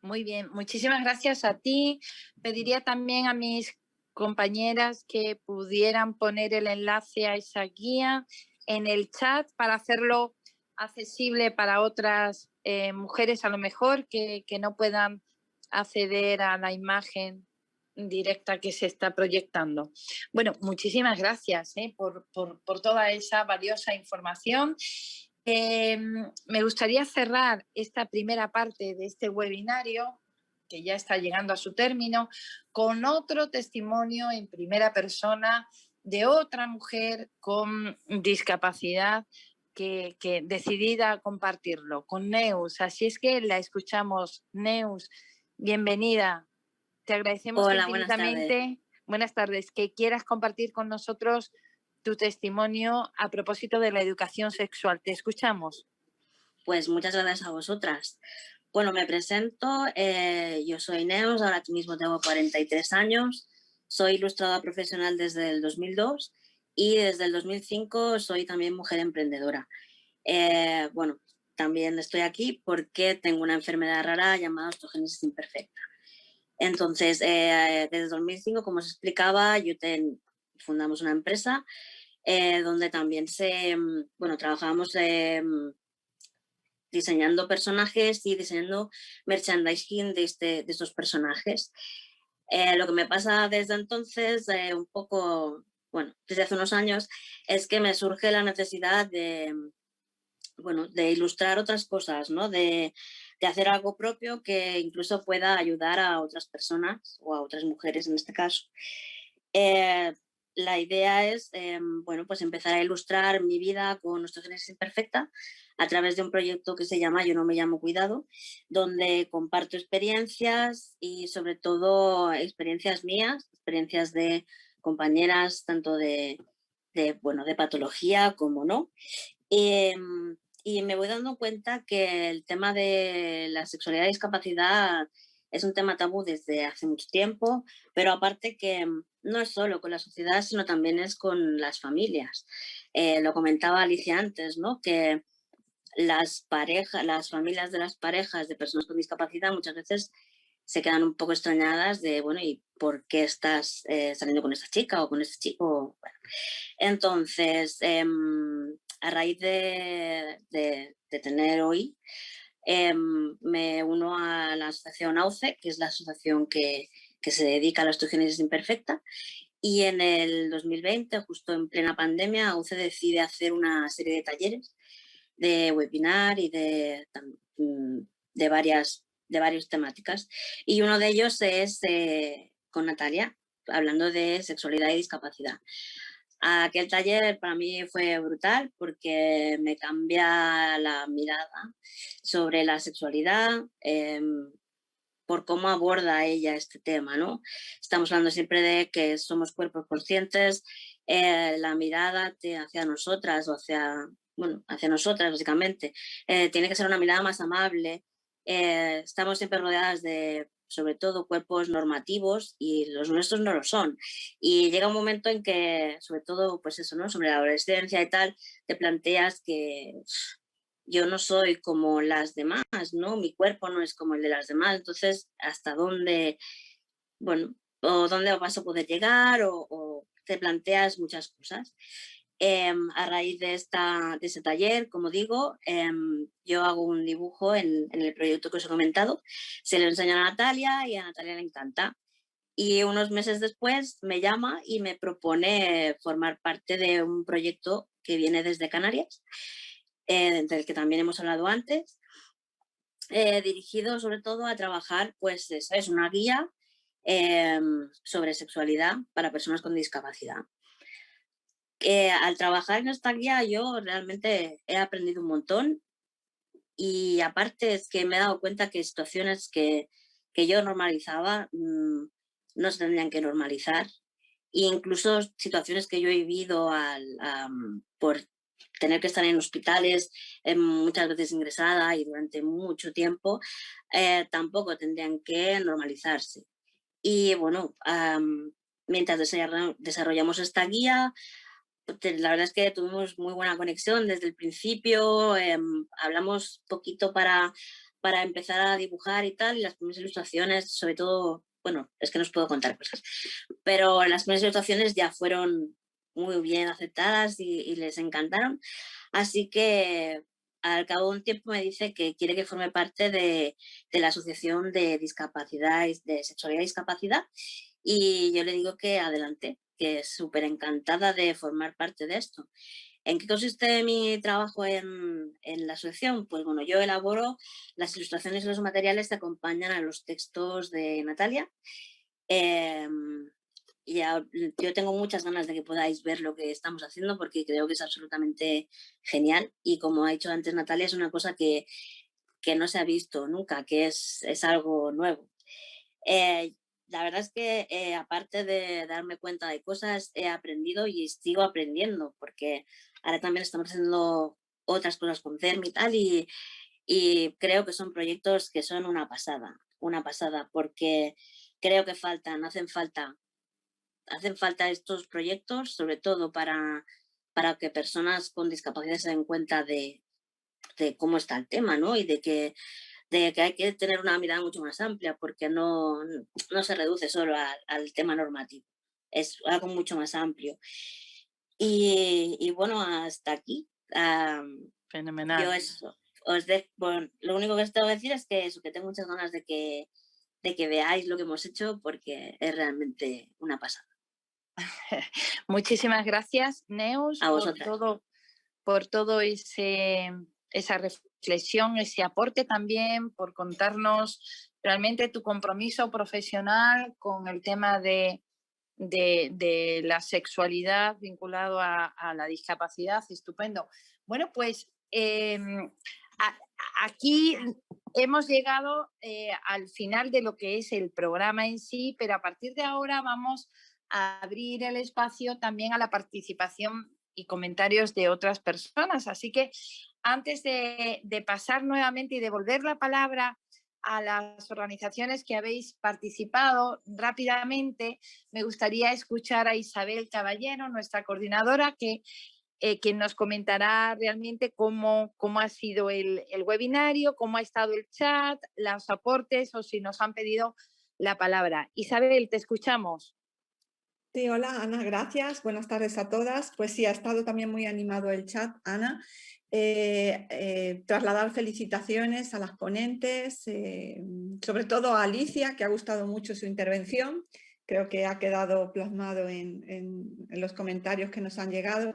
Muy bien, muchísimas gracias a ti. Pediría también a mis compañeras que pudieran poner el enlace a esa guía en el chat para hacerlo accesible para otras mujeres a lo mejor que no puedan acceder a la imagen directa que se está proyectando. Bueno, muchísimas gracias por toda esa valiosa información. Me gustaría cerrar esta primera parte de este webinario, que ya está llegando a su término, con otro testimonio en primera persona de otra mujer con discapacidad que decidida a compartirlo, con Neus. Así es que la escuchamos. Neus, bienvenida. Te agradecemos infinitamente. Buenas tardes. Que quieras compartir con nosotros tu testimonio a propósito de la educación sexual. Te escuchamos. Pues muchas gracias a vosotras. Bueno, me presento. Yo soy Neus, ahora mismo tengo 43 años. Soy ilustradora profesional desde el 2002 y desde el 2005 soy también mujer emprendedora. Bueno, también estoy aquí porque tengo una enfermedad rara llamada osteogénesis imperfecta. Entonces, desde 2005, como os explicaba, fundamos una empresa donde también trabajábamos diseñando personajes y diseñando merchandising de estos personajes. Lo que me pasa desde entonces, un poco, bueno, desde hace unos años, es que me surge la necesidad de ilustrar otras cosas, ¿no? De hacer algo propio que incluso pueda ayudar a otras personas o a otras mujeres en este caso. La idea es pues empezar a ilustrar mi vida con osteogénesis imperfecta a través de un proyecto que se llama Yo no me llamo cuidado, donde comparto experiencias y sobre todo experiencias mías, experiencias de compañeras tanto de patología como no. Y me voy dando cuenta que el tema de la sexualidad y discapacidad es un tema tabú desde hace mucho tiempo, pero aparte que no es solo con la sociedad, sino también es con las familias. Lo comentaba Alicia antes, ¿no? Que las familias de las parejas de personas con discapacidad muchas veces se quedan un poco extrañadas de, bueno, ¿y por qué estás saliendo con esta chica o con este chico? Bueno. Entonces, a raíz de tener hoy, me uno a la asociación AUCE, que es la asociación que se dedica a la osteogénesis imperfecta, y en el 2020, justo en plena pandemia, AUCE decide hacer una serie de talleres, de webinar y de varias temáticas. Y uno de ellos es con Natalia, hablando de sexualidad y discapacidad. Aquel taller para mí fue brutal porque me cambia la mirada sobre la sexualidad, por cómo aborda ella este tema, ¿no? Estamos hablando siempre de que somos cuerpos conscientes, la mirada hacia nosotras o hacia nosotras básicamente, tiene que ser una mirada más amable. Estamos siempre rodeadas de, sobre todo, cuerpos normativos y los nuestros no lo son. Y llega un momento en que, sobre todo, pues eso, ¿no? Sobre la adolescencia y tal, te planteas que yo no soy como las demás, ¿no? Mi cuerpo no es como el de las demás, entonces, ¿hasta dónde, bueno, o dónde vas a poder llegar o te planteas muchas cosas? A raíz de ese taller, como digo, yo hago un dibujo en el proyecto que os he comentado, se lo enseño a Natalia y a Natalia le encanta. Y unos meses después me llama y me propone formar parte de un proyecto que viene desde Canarias, del que también hemos hablado antes, dirigido sobre todo a trabajar, pues eso es una guía sobre sexualidad para personas con discapacidad. Al trabajar en esta guía yo realmente he aprendido un montón y aparte es que me he dado cuenta que situaciones que yo normalizaba no se tendrían que normalizar. E incluso situaciones que yo he vivido por tener que estar en hospitales, muchas veces ingresada y durante mucho tiempo, tampoco tendrían que normalizarse. Y bueno, mientras desarrollamos esta guía, la verdad es que tuvimos muy buena conexión desde el principio, hablamos poquito para empezar a dibujar y tal, y las primeras ilustraciones, sobre todo, bueno, es que no os puedo contar cosas, pero las primeras ilustraciones ya fueron muy bien aceptadas y les encantaron, así que al cabo de un tiempo me dice que quiere que forme parte de la Asociación de Discapacidad, de Sexualidad y Discapacidad, y yo le digo que adelante, que súper encantada de formar parte de esto. ¿En qué consiste mi trabajo en la asociación? Pues bueno, yo elaboro las ilustraciones y los materiales que acompañan a los textos de Natalia. Yo tengo muchas ganas de que podáis ver lo que estamos haciendo porque creo que es absolutamente genial y como ha dicho antes Natalia, es una cosa que no se ha visto nunca, que es algo nuevo. La verdad es que aparte de darme cuenta de cosas, he aprendido y sigo aprendiendo, porque ahora también estamos haciendo otras cosas con CERM y tal, y creo que son proyectos que son una pasada, porque creo que hacen falta estos proyectos, sobre todo para que personas con discapacidad se den cuenta de cómo está el tema, ¿no? Y de que hay que tener una mirada mucho más amplia porque no se reduce solo al tema normativo, es algo mucho más amplio. Y bueno, hasta aquí. Fenomenal. Yo eso, bueno, lo único que os tengo que decir es que eso, que tengo muchas ganas de que veáis lo que hemos hecho porque es realmente una pasada. Muchísimas gracias, Neus, A vosotras. por todo esa reflexión, ese aporte también, por contarnos realmente tu compromiso profesional con el tema de la sexualidad vinculado a la discapacidad. Estupendo. Bueno, pues aquí hemos llegado al final de lo que es el programa en sí, pero a partir de ahora vamos a abrir el espacio también a la participación y comentarios de otras personas. Así que antes de pasar nuevamente y devolver la palabra a las organizaciones que habéis participado rápidamente, me gustaría escuchar a Isabel Caballero, nuestra coordinadora, que nos comentará realmente cómo ha sido el webinario, cómo ha estado el chat, los aportes o si nos han pedido la palabra. Isabel, te escuchamos. Sí, hola Ana, gracias. Buenas tardes a todas. Pues sí, ha estado también muy animado el chat, Ana. Trasladar felicitaciones a las ponentes, sobre todo a Alicia, que ha gustado mucho su intervención. Creo que ha quedado plasmado en los comentarios que nos han llegado.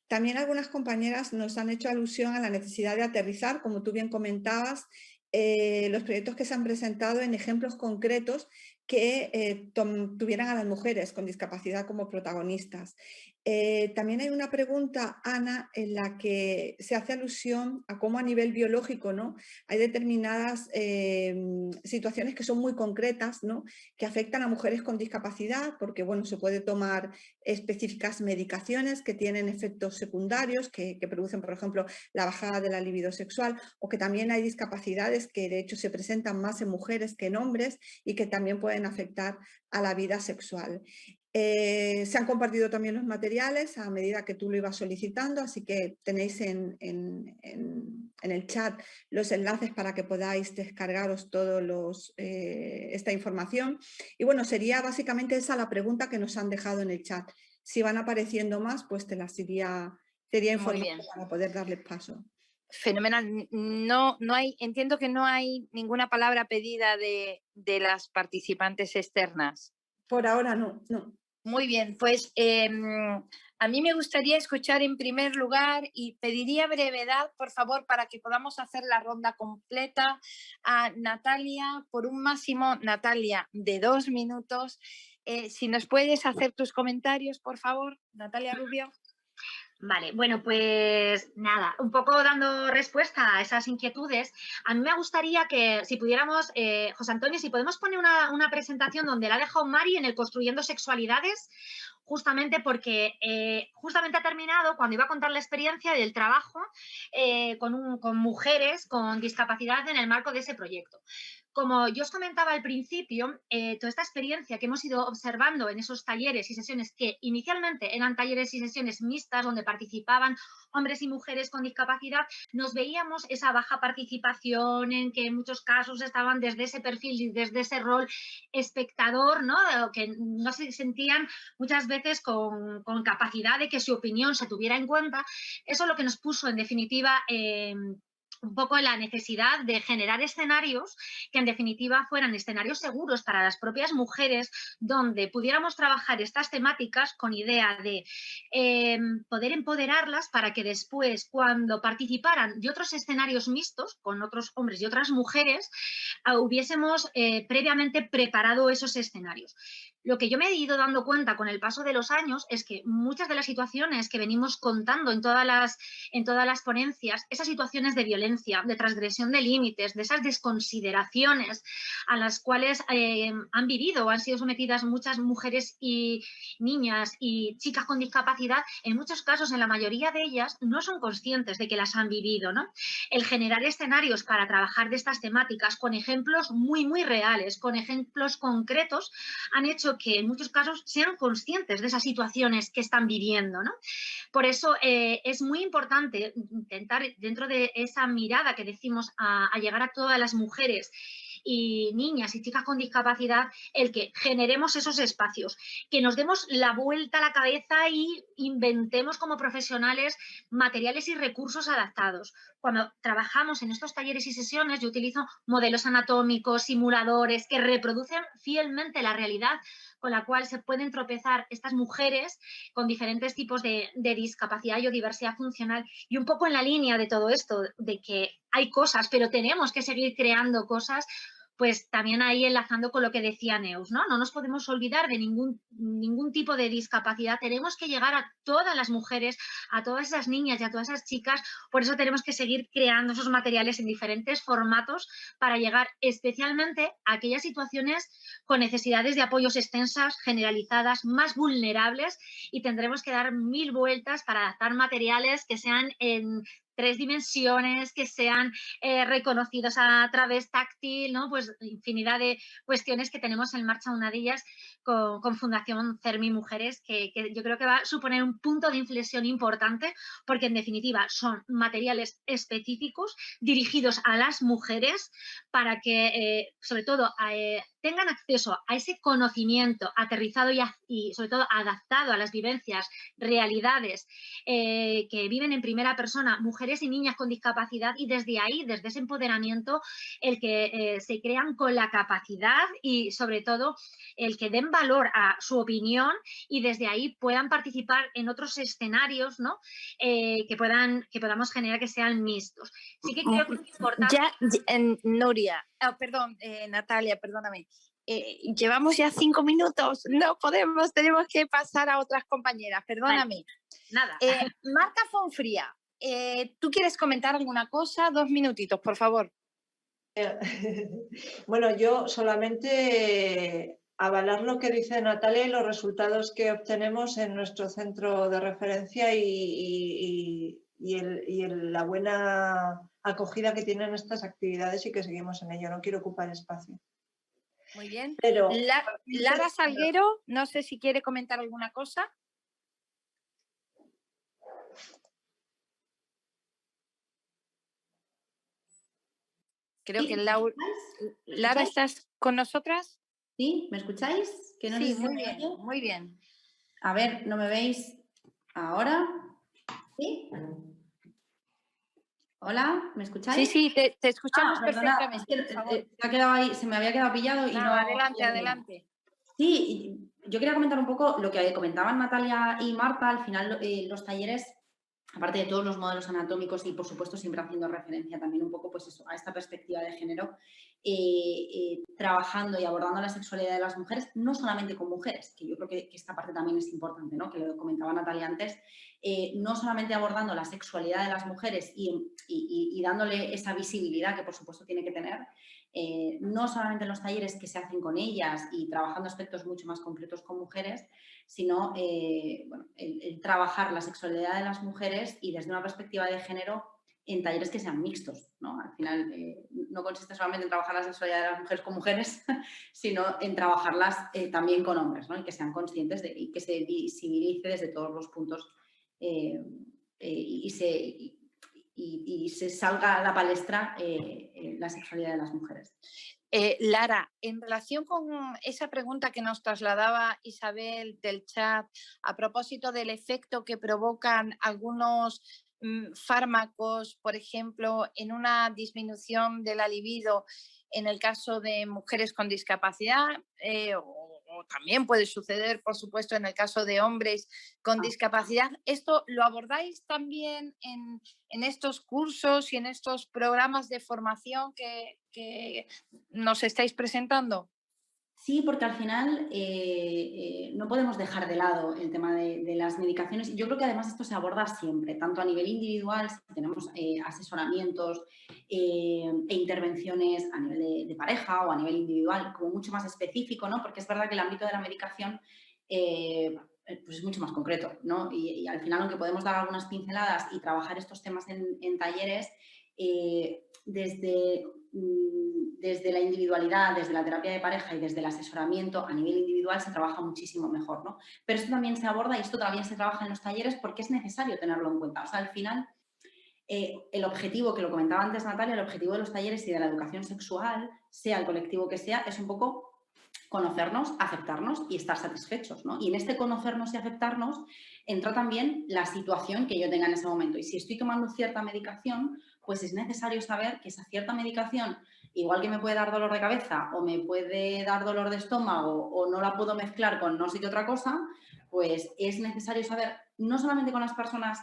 También algunas compañeras nos han hecho alusión a la necesidad de aterrizar, como tú bien comentabas, los proyectos que se han presentado en ejemplos concretos que tuvieran a las mujeres con discapacidad como protagonistas. También hay una pregunta, Ana, en la que se hace alusión a cómo a nivel biológico, ¿no?, hay determinadas situaciones que son muy concretas, ¿no?, que afectan a mujeres con discapacidad, porque bueno, se puede tomar específicas medicaciones que tienen efectos secundarios, que producen, por ejemplo, la bajada de la libido sexual, o que también hay discapacidades que de hecho se presentan más en mujeres que en hombres y que también pueden afectar a la vida sexual. Se han compartido también los materiales a medida que tú lo ibas solicitando, así que tenéis en el chat los enlaces para que podáis descargaros todos esta información. Y bueno, sería básicamente esa la pregunta que nos han dejado en el chat. Si van apareciendo más, pues te las iría informando para poder darles paso. Fenomenal. No hay, entiendo que no hay ninguna palabra pedida de las participantes externas. Por ahora no. Muy bien, pues a mí me gustaría escuchar en primer lugar y pediría brevedad, por favor, para que podamos hacer la ronda completa a Natalia, por un máximo, Natalia, de 2 minutos. Si nos puedes hacer tus comentarios, por favor, Natalia Rubio. Vale, bueno, pues nada, un poco dando respuesta a esas inquietudes, a mí me gustaría que si pudiéramos, José Antonio, si podemos poner una presentación donde la ha dejado Mari en el Construyendo Sexualidades, justamente porque justamente ha terminado cuando iba a contar la experiencia del trabajo con mujeres con discapacidad en el marco de ese proyecto. Como yo os comentaba al principio, toda esta experiencia que hemos ido observando en esos talleres y sesiones que inicialmente eran talleres y sesiones mixtas donde participaban hombres y mujeres con discapacidad, nos veíamos esa baja participación en que en muchos casos estaban desde ese perfil y desde ese rol espectador, ¿no? Que no se sentían muchas veces con capacidad de que su opinión se tuviera en cuenta. Eso es lo que nos puso en definitiva un poco la necesidad de generar escenarios que en definitiva fueran escenarios seguros para las propias mujeres, donde pudiéramos trabajar estas temáticas con idea de poder empoderarlas para que después, cuando participaran de otros escenarios mixtos con otros hombres y otras mujeres, hubiésemos previamente preparado esos escenarios. Lo que yo me he ido dando cuenta con el paso de los años es que muchas de las situaciones que venimos contando en todas las ponencias, esas situaciones de violencia, de transgresión de límites, de esas desconsideraciones a las cuales han vivido o han sido sometidas muchas mujeres y niñas y chicas con discapacidad, en muchos casos, en la mayoría de ellas, no son conscientes de que las han vivido, ¿no? El generar escenarios para trabajar de estas temáticas con ejemplos muy, muy reales, con ejemplos concretos, han hecho que en muchos casos sean conscientes de esas situaciones que están viviendo, ¿no? Por eso es muy importante intentar, dentro de esa mirada que decimos a llegar a todas las mujeres y niñas y chicas con discapacidad, el que generemos esos espacios, que nos demos la vuelta a la cabeza y inventemos como profesionales materiales y recursos adaptados. Cuando trabajamos en estos talleres y sesiones, yo utilizo modelos anatómicos, simuladores que reproducen fielmente la realidad con la cual se pueden tropezar estas mujeres con diferentes tipos de discapacidad y o diversidad funcional. Y un poco en la línea de todo esto, de que hay cosas, pero tenemos que seguir creando cosas, pues también ahí enlazando con lo que decía Neus, ¿no? No nos podemos olvidar de ningún tipo de discapacidad. Tenemos que llegar a todas las mujeres, a todas esas niñas y a todas esas chicas. Por eso tenemos que seguir creando esos materiales en diferentes formatos para llegar especialmente a aquellas situaciones con necesidades de apoyos extensas, generalizadas, más vulnerables, y tendremos que dar 1000 vueltas para adaptar materiales que sean en 3 dimensiones, que sean reconocidos a través táctil, ¿no? Pues infinidad de cuestiones que tenemos en marcha, una de ellas con Fundación CERMI Mujeres, que yo creo que va a suponer un punto de inflexión importante, porque en definitiva son materiales específicos dirigidos a las mujeres para que, sobre todo, tengan acceso a ese conocimiento aterrizado y sobre todo adaptado a las vivencias, realidades que viven en primera persona mujeres y niñas con discapacidad, y desde ahí, desde ese empoderamiento, el que se crean con la capacidad y sobre todo el que den valor a su opinión y desde ahí puedan participar en otros escenarios, ¿no? que podamos generar que sean mixtos. Sí que creo que es importante... Nuria, perdón, Natalia, perdóname. Llevamos ya 5 minutos, no podemos, tenemos que pasar a otras compañeras, perdóname. Vale, nada. Marta Fonfría, ¿tú quieres comentar alguna cosa? 2 minutitos, por favor. Bueno, yo solamente avalar lo que dice Natalia y los resultados que obtenemos en nuestro centro de referencia y la buena acogida que tienen estas actividades y que seguimos en ello. No quiero ocupar espacio. Muy bien. Pero, Lara Salguero, no sé si quiere comentar alguna cosa. Creo que Lara, ¿estás con nosotras? ¿Sí? ¿Me escucháis? Que no Sí, sé si muy bien, muy bien. A ver, ¿no me veis ahora? ¿Sí? Hola, ¿me escucháis? Sí, te escuchamos Perdonad, perfectamente. es que, por favor. se ha quedado ahí, se me había quedado pillado y no... Adelante. Sí, yo quería comentar un poco lo que comentaban Natalia y Marta. Al final, los talleres, aparte de todos los modelos anatómicos y, por supuesto, siempre haciendo referencia también un poco pues eso, a esta perspectiva de género, trabajando y abordando la sexualidad de las mujeres, no solamente con mujeres, que yo creo que esta parte también es importante, ¿no? Que lo comentaba Natalia antes, no solamente abordando la sexualidad de las mujeres y dándole esa visibilidad que, por supuesto, tiene que tener, no solamente en los talleres que se hacen con ellas y trabajando aspectos mucho más concretos con mujeres, sino el trabajar la sexualidad de las mujeres y desde una perspectiva de género en talleres que sean mixtos, ¿no? Al final no consiste solamente en trabajar la sexualidad de las mujeres con mujeres, sino en trabajarlas también con hombres, ¿no? Y que sean conscientes y que se visibilice desde todos los puntos y se salga a la palestra la sexualidad de las mujeres. Lara, en relación con esa pregunta que nos trasladaba Isabel del chat a propósito del efecto que provocan algunos fármacos, por ejemplo, en una disminución de la libido en el caso de mujeres con discapacidad, o también puede suceder, por supuesto, en el caso de hombres con discapacidad. ¿Esto lo abordáis también en estos cursos y en estos programas de formación que nos estáis presentando? Sí, porque al final no podemos dejar de lado el tema de las medicaciones. Yo creo que además esto se aborda siempre, tanto a nivel individual, si tenemos asesoramientos e intervenciones a nivel de pareja o a nivel individual, como mucho más específico, ¿no? Porque es verdad que el ámbito de la medicación pues es mucho más concreto, ¿no? Y al final, aunque podemos dar algunas pinceladas y trabajar estos temas en talleres, desde la individualidad, desde la terapia de pareja y desde el asesoramiento a nivel individual se trabaja muchísimo mejor, ¿no? Pero esto también se aborda y esto también se trabaja en los talleres porque es necesario tenerlo en cuenta. O sea, al final, el objetivo, que lo comentaba antes Natalia, el objetivo de los talleres y de la educación sexual, sea el colectivo que sea, es un poco conocernos, aceptarnos y estar satisfechos, ¿no? Y en este conocernos y aceptarnos entra también la situación que yo tenga en ese momento. Y si estoy tomando cierta medicación, pues es necesario saber que esa cierta medicación, igual que me puede dar dolor de cabeza o me puede dar dolor de estómago o no la puedo mezclar con no sé qué otra cosa, pues es necesario saber, no solamente con las personas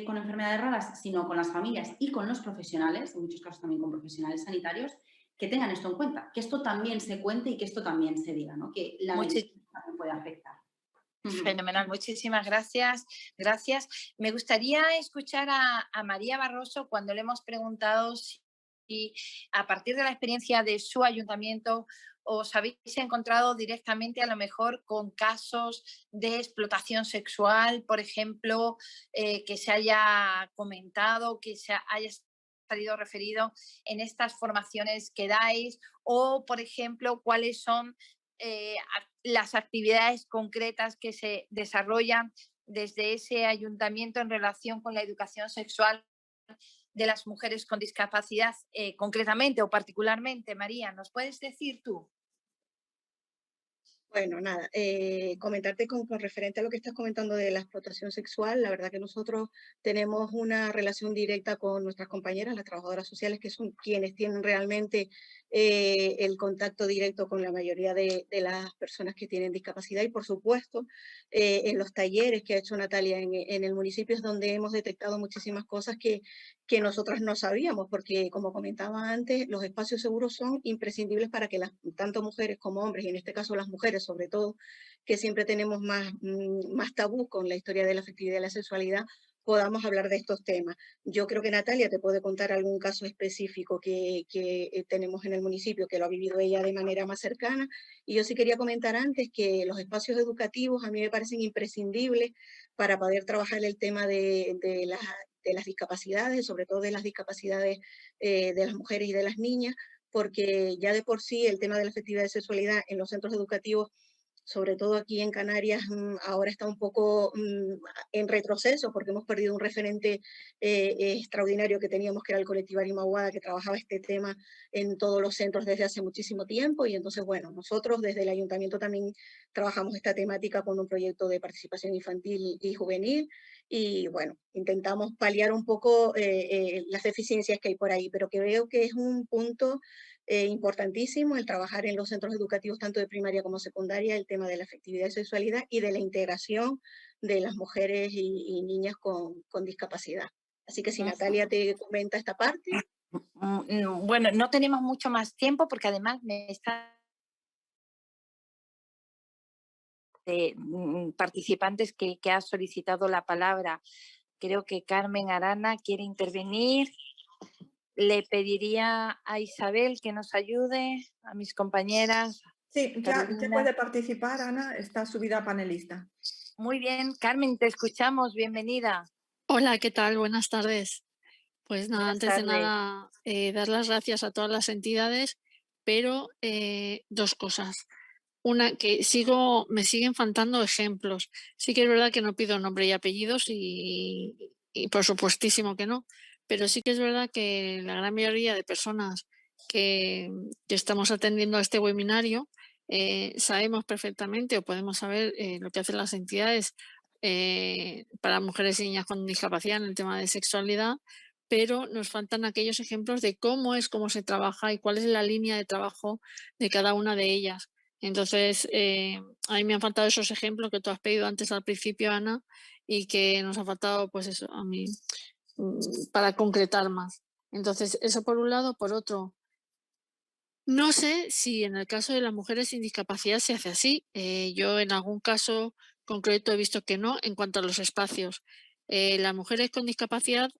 con enfermedades raras, sino con las familias y con los profesionales, en muchos casos también con profesionales sanitarios, que tengan esto en cuenta, que esto también se cuente y que esto también se diga, ¿no? Que la medicina también puede afectar. Fenomenal, muchísimas gracias. Me gustaría escuchar a María Barroso cuando le hemos preguntado si a partir de la experiencia de su ayuntamiento os habéis encontrado directamente a lo mejor con casos de explotación sexual, por ejemplo, que se haya comentado, que se haya salido referido en estas formaciones que dais, o por ejemplo, cuáles son las actividades concretas que se desarrollan desde ese ayuntamiento en relación con la educación sexual de las mujeres con discapacidad, concretamente o particularmente. María, ¿nos puedes decir tú? Bueno, nada, comentarte con referente a lo que estás comentando de la explotación sexual, la verdad que nosotros tenemos una relación directa con nuestras compañeras, las trabajadoras sociales, que son quienes tienen realmente el contacto directo con la mayoría de las personas que tienen discapacidad y, por supuesto, en los talleres que ha hecho Natalia en el municipio es donde hemos detectado muchísimas cosas que nosotras no sabíamos, porque como comentaba antes, los espacios seguros son imprescindibles para que tanto mujeres como hombres, y en este caso las mujeres sobre todo, que siempre tenemos más tabú con la historia de la afectividad y la sexualidad, podamos hablar de estos temas. Yo creo que Natalia te puede contar algún caso específico que tenemos en el municipio, que lo ha vivido ella de manera más cercana, y yo sí quería comentar antes que los espacios educativos a mí me parecen imprescindibles para poder trabajar el tema de las discapacidades, sobre todo de las discapacidades de las mujeres y de las niñas, porque ya de por sí el tema de la afectividad y sexualidad en los centros educativos, sobre todo aquí en Canarias, ahora está un poco en retroceso porque hemos perdido un referente extraordinario que teníamos, que era el colectivo Arimaguada, que trabajaba este tema en todos los centros desde hace muchísimo tiempo. Y entonces, bueno, nosotros desde el ayuntamiento también trabajamos esta temática con un proyecto de participación infantil y juvenil y, bueno, intentamos paliar un poco las deficiencias que hay por ahí, pero que veo que es un punto importantísimo el trabajar en los centros educativos, tanto de primaria como secundaria, el tema de la afectividad y sexualidad y de la integración de las mujeres y niñas con discapacidad. Así que si Natalia te comenta esta parte. Bueno, no tenemos mucho más tiempo porque además me está participantes que ha solicitado la palabra. Creo que Carmen Arana quiere intervenir. Le pediría a Isabel que nos ayude, a mis compañeras. Sí, ya puede participar, Ana, está subida a panelista. Muy bien, Carmen, te escuchamos, bienvenida. Hola, ¿qué tal? Buenas tardes. Pues nada, antes de nada, dar las gracias a todas las entidades, pero dos cosas. Una, que me siguen faltando ejemplos. Sí que es verdad que no pido nombre y apellidos y por supuestísimo que no, pero sí que es verdad que la gran mayoría de personas que estamos atendiendo a este webinario sabemos perfectamente o podemos saber lo que hacen las entidades para mujeres y niñas con discapacidad en el tema de sexualidad, pero nos faltan aquellos ejemplos de cómo se trabaja y cuál es la línea de trabajo de cada una de ellas. Entonces, a mí me han faltado esos ejemplos que tú has pedido antes al principio, Ana, y que nos ha faltado, pues eso, a mí, para concretar más. Entonces, eso por un lado. Por otro, no sé si en el caso de las mujeres sin discapacidad se hace así. Yo en algún caso concreto he visto que no. En cuanto a los espacios, las mujeres con discapacidad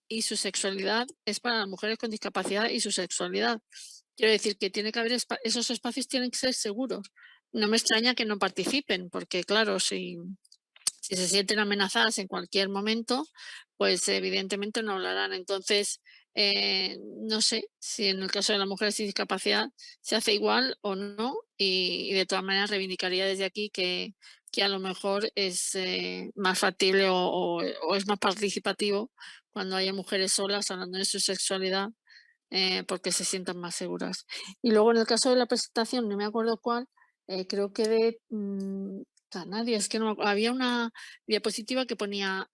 y su sexualidad es para las mujeres con discapacidad y su sexualidad. Quiero decir que tiene que haber esos espacios tienen que ser seguros. No me extraña que no participen, porque claro, si se sienten amenazadas en cualquier momento, pues evidentemente no hablarán. Entonces, no sé si en el caso de las mujeres sin discapacidad se hace igual o no, y de todas maneras reivindicaría desde aquí que a lo mejor es más factible o es más participativo cuando haya mujeres solas hablando de su sexualidad, porque se sientan más seguras. Y luego en el caso de la presentación, no me acuerdo cuál, creo que de Canarias, que no, había una diapositiva que ponía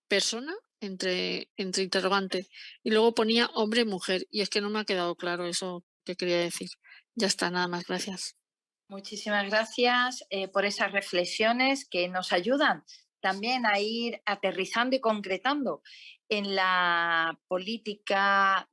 persona entre interrogante y luego ponía hombre y mujer, y es que no me ha quedado claro eso que quería decir. Ya está, nada más, gracias. Muchísimas gracias por esas reflexiones que nos ayudan también a ir aterrizando y concretando en la política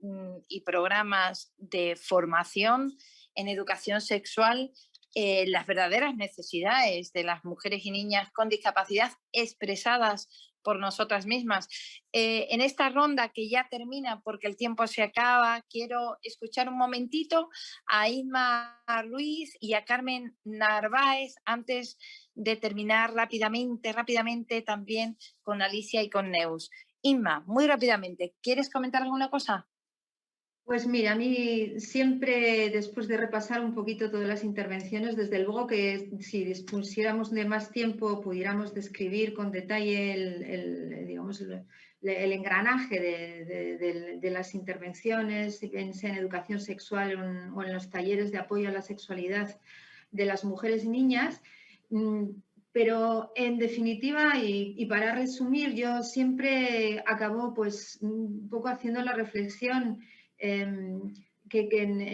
y programas de formación en educación sexual las verdaderas necesidades de las mujeres y niñas con discapacidad expresadas por nosotras mismas. En esta ronda que ya termina porque el tiempo se acaba, quiero escuchar un momentito a Inma Ruiz y a Carmen Narváez antes de terminar rápidamente también con Alicia y con Neus. Inma, muy rápidamente, ¿quieres comentar alguna cosa? Pues mira, a mí siempre, después de repasar un poquito todas las intervenciones, desde luego que si dispusiéramos de más tiempo pudiéramos describir con detalle el engranaje de las intervenciones, bien sea en educación sexual o en los talleres de apoyo a la sexualidad de las mujeres y niñas. Pero en definitiva, y para resumir, yo siempre acabo pues un poco haciendo la reflexión en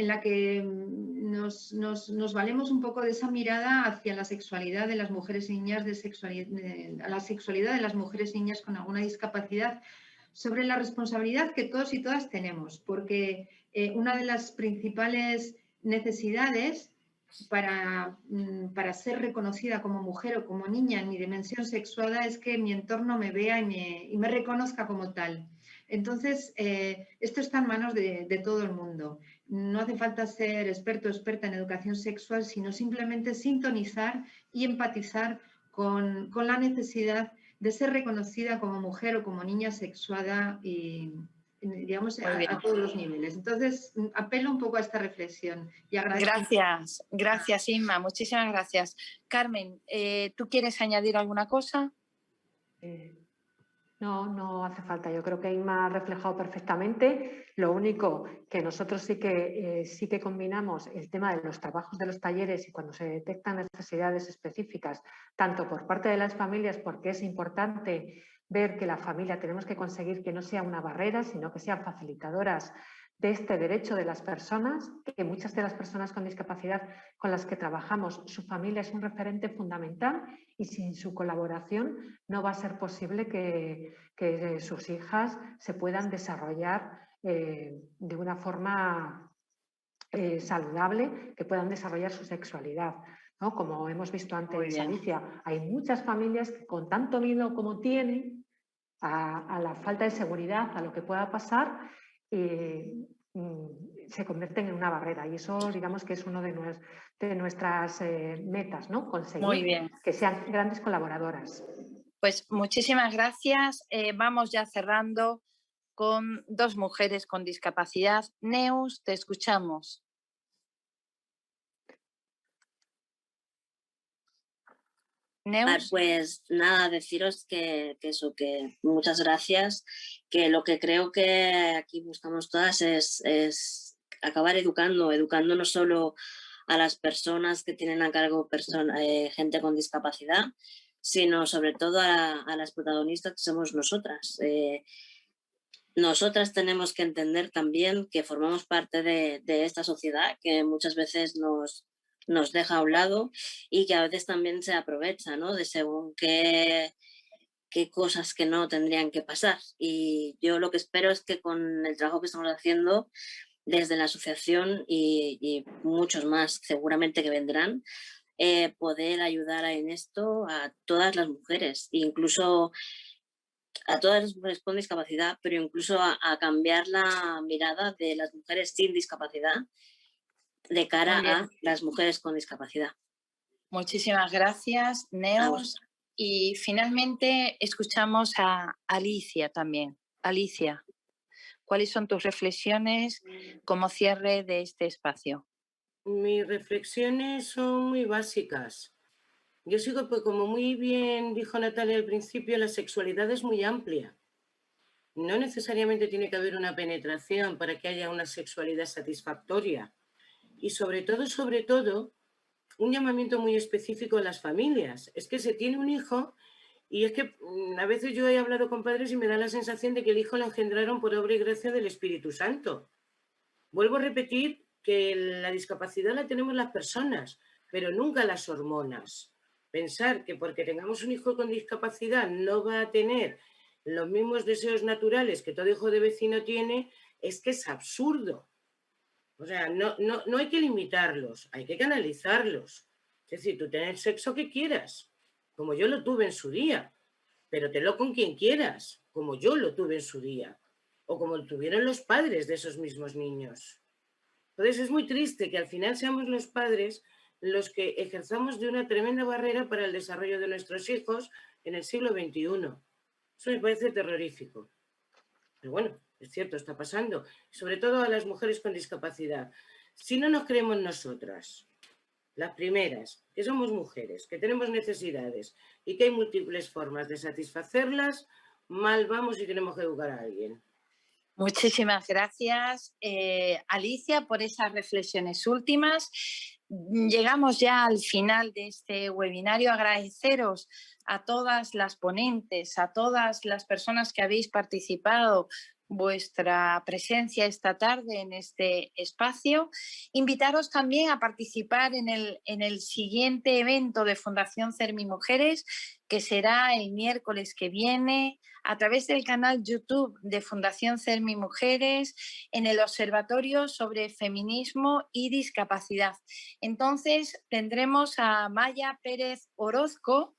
la que nos valemos un poco de esa mirada hacia la sexualidad de las mujeres y niñas, a la sexualidad de las mujeres y niñas con alguna discapacidad, sobre la responsabilidad que todos y todas tenemos, porque una de las principales necesidades para ser reconocida como mujer o como niña en mi dimensión sexuada es que mi entorno me vea y me reconozca como tal. Entonces, esto está en manos de todo el mundo. No hace falta ser experto o experta en educación sexual, sino simplemente sintonizar y empatizar con la necesidad de ser reconocida como mujer o como niña sexuada y digamos, a todos los niveles. Entonces, apelo un poco a esta reflexión y agradezco. Gracias Inma, muchísimas gracias. Carmen, ¿tú quieres añadir alguna cosa? No, no hace falta. Yo creo que Inma ha reflejado perfectamente. Lo único que nosotros sí que combinamos el tema de los trabajos de los talleres y cuando se detectan necesidades específicas, tanto por parte de las familias, porque es importante ver que la familia tenemos que conseguir que no sea una barrera, sino que sean facilitadoras de este derecho de las personas, que muchas de las personas con discapacidad con las que trabajamos, su familia es un referente fundamental y sin su colaboración no va a ser posible que sus hijas se puedan desarrollar de una forma saludable, que puedan desarrollar su sexualidad, ¿no? Como hemos visto antes, Alicia, hay muchas familias que con tanto miedo como tienen a la falta de seguridad, a lo que pueda pasar, se convierten en una barrera y eso digamos que es uno de nuestras metas, ¿no? Conseguir que sean grandes colaboradoras. Pues muchísimas gracias. Vamos ya cerrando con dos mujeres con discapacidad. Neus, te escuchamos. Neus. Pues nada, deciros que muchas gracias, que lo que creo que aquí buscamos todas es acabar educando no solo a las personas que tienen a cargo gente con discapacidad, sino sobre todo a las protagonistas que somos nosotras. Nosotras tenemos que entender también que formamos parte de esta sociedad que muchas veces nos deja a un lado y que a veces también se aprovecha, ¿no? De según qué cosas que no tendrían que pasar. Y yo lo que espero es que con el trabajo que estamos haciendo desde la asociación y muchos más seguramente que vendrán, poder ayudar en esto a todas las mujeres, incluso a todas las mujeres con discapacidad, pero incluso a cambiar la mirada de las mujeres sin discapacidad de cara a las mujeres con discapacidad. Muchísimas gracias, Neus. Y finalmente escuchamos a Alicia también. Alicia, ¿cuáles son tus reflexiones como cierre de este espacio? Mis reflexiones son muy básicas. Yo sigo, pues, como muy bien dijo Natalia al principio, la sexualidad es muy amplia. No necesariamente tiene que haber una penetración para que haya una sexualidad satisfactoria. Y sobre todo, un llamamiento muy específico a las familias. Es que se tiene un hijo y es que a veces yo he hablado con padres y me da la sensación de que el hijo lo engendraron por obra y gracia del Espíritu Santo. Vuelvo a repetir que la discapacidad la tenemos las personas, pero nunca las hormonas. Pensar que porque tengamos un hijo con discapacidad no va a tener los mismos deseos naturales que todo hijo de vecino tiene, es que es absurdo. O sea, no hay que limitarlos, hay que canalizarlos. Es decir, tú ten el sexo que quieras, como yo lo tuve en su día, pero tenlo con quien quieras, como yo lo tuve en su día, o como lo tuvieron los padres de esos mismos niños. Entonces es muy triste que al final seamos los padres los que ejerzamos de una tremenda barrera para el desarrollo de nuestros hijos en el siglo XXI. Eso me parece terrorífico. Pero bueno, es cierto, está pasando, sobre todo a las mujeres con discapacidad. Si no nos creemos nosotras, las primeras, que somos mujeres, que tenemos necesidades y que hay múltiples formas de satisfacerlas, mal vamos y tenemos que educar a alguien. Muchísimas gracias, Alicia, por esas reflexiones últimas. Llegamos ya al final de este webinario. Agradeceros a todas las ponentes, a todas las personas que habéis participado, vuestra presencia esta tarde en este espacio. Invitaros también a participar en el siguiente evento de Fundación CERMI Mujeres, que será el miércoles que viene, a través del canal YouTube de Fundación CERMI Mujeres, en el Observatorio sobre Feminismo y Discapacidad. Entonces tendremos a Maya Pérez Orozco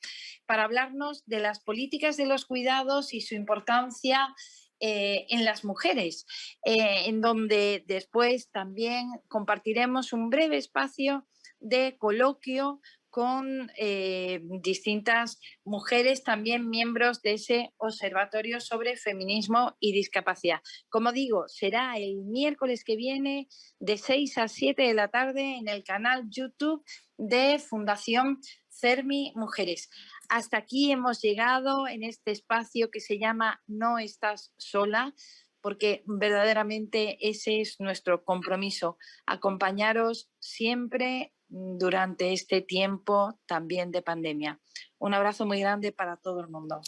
para hablarnos de las políticas de los cuidados y su importancia en las mujeres, en donde después también compartiremos un breve espacio de coloquio con distintas mujeres, también miembros de ese observatorio sobre feminismo y discapacidad. Como digo, será el miércoles que viene de 6 a 7 de la tarde en el canal YouTube de Fundación CERMI Mujeres. Hasta aquí hemos llegado en este espacio que se llama No estás sola, porque verdaderamente ese es nuestro compromiso, acompañaros siempre durante este tiempo también de pandemia. Un abrazo muy grande para todo el mundo.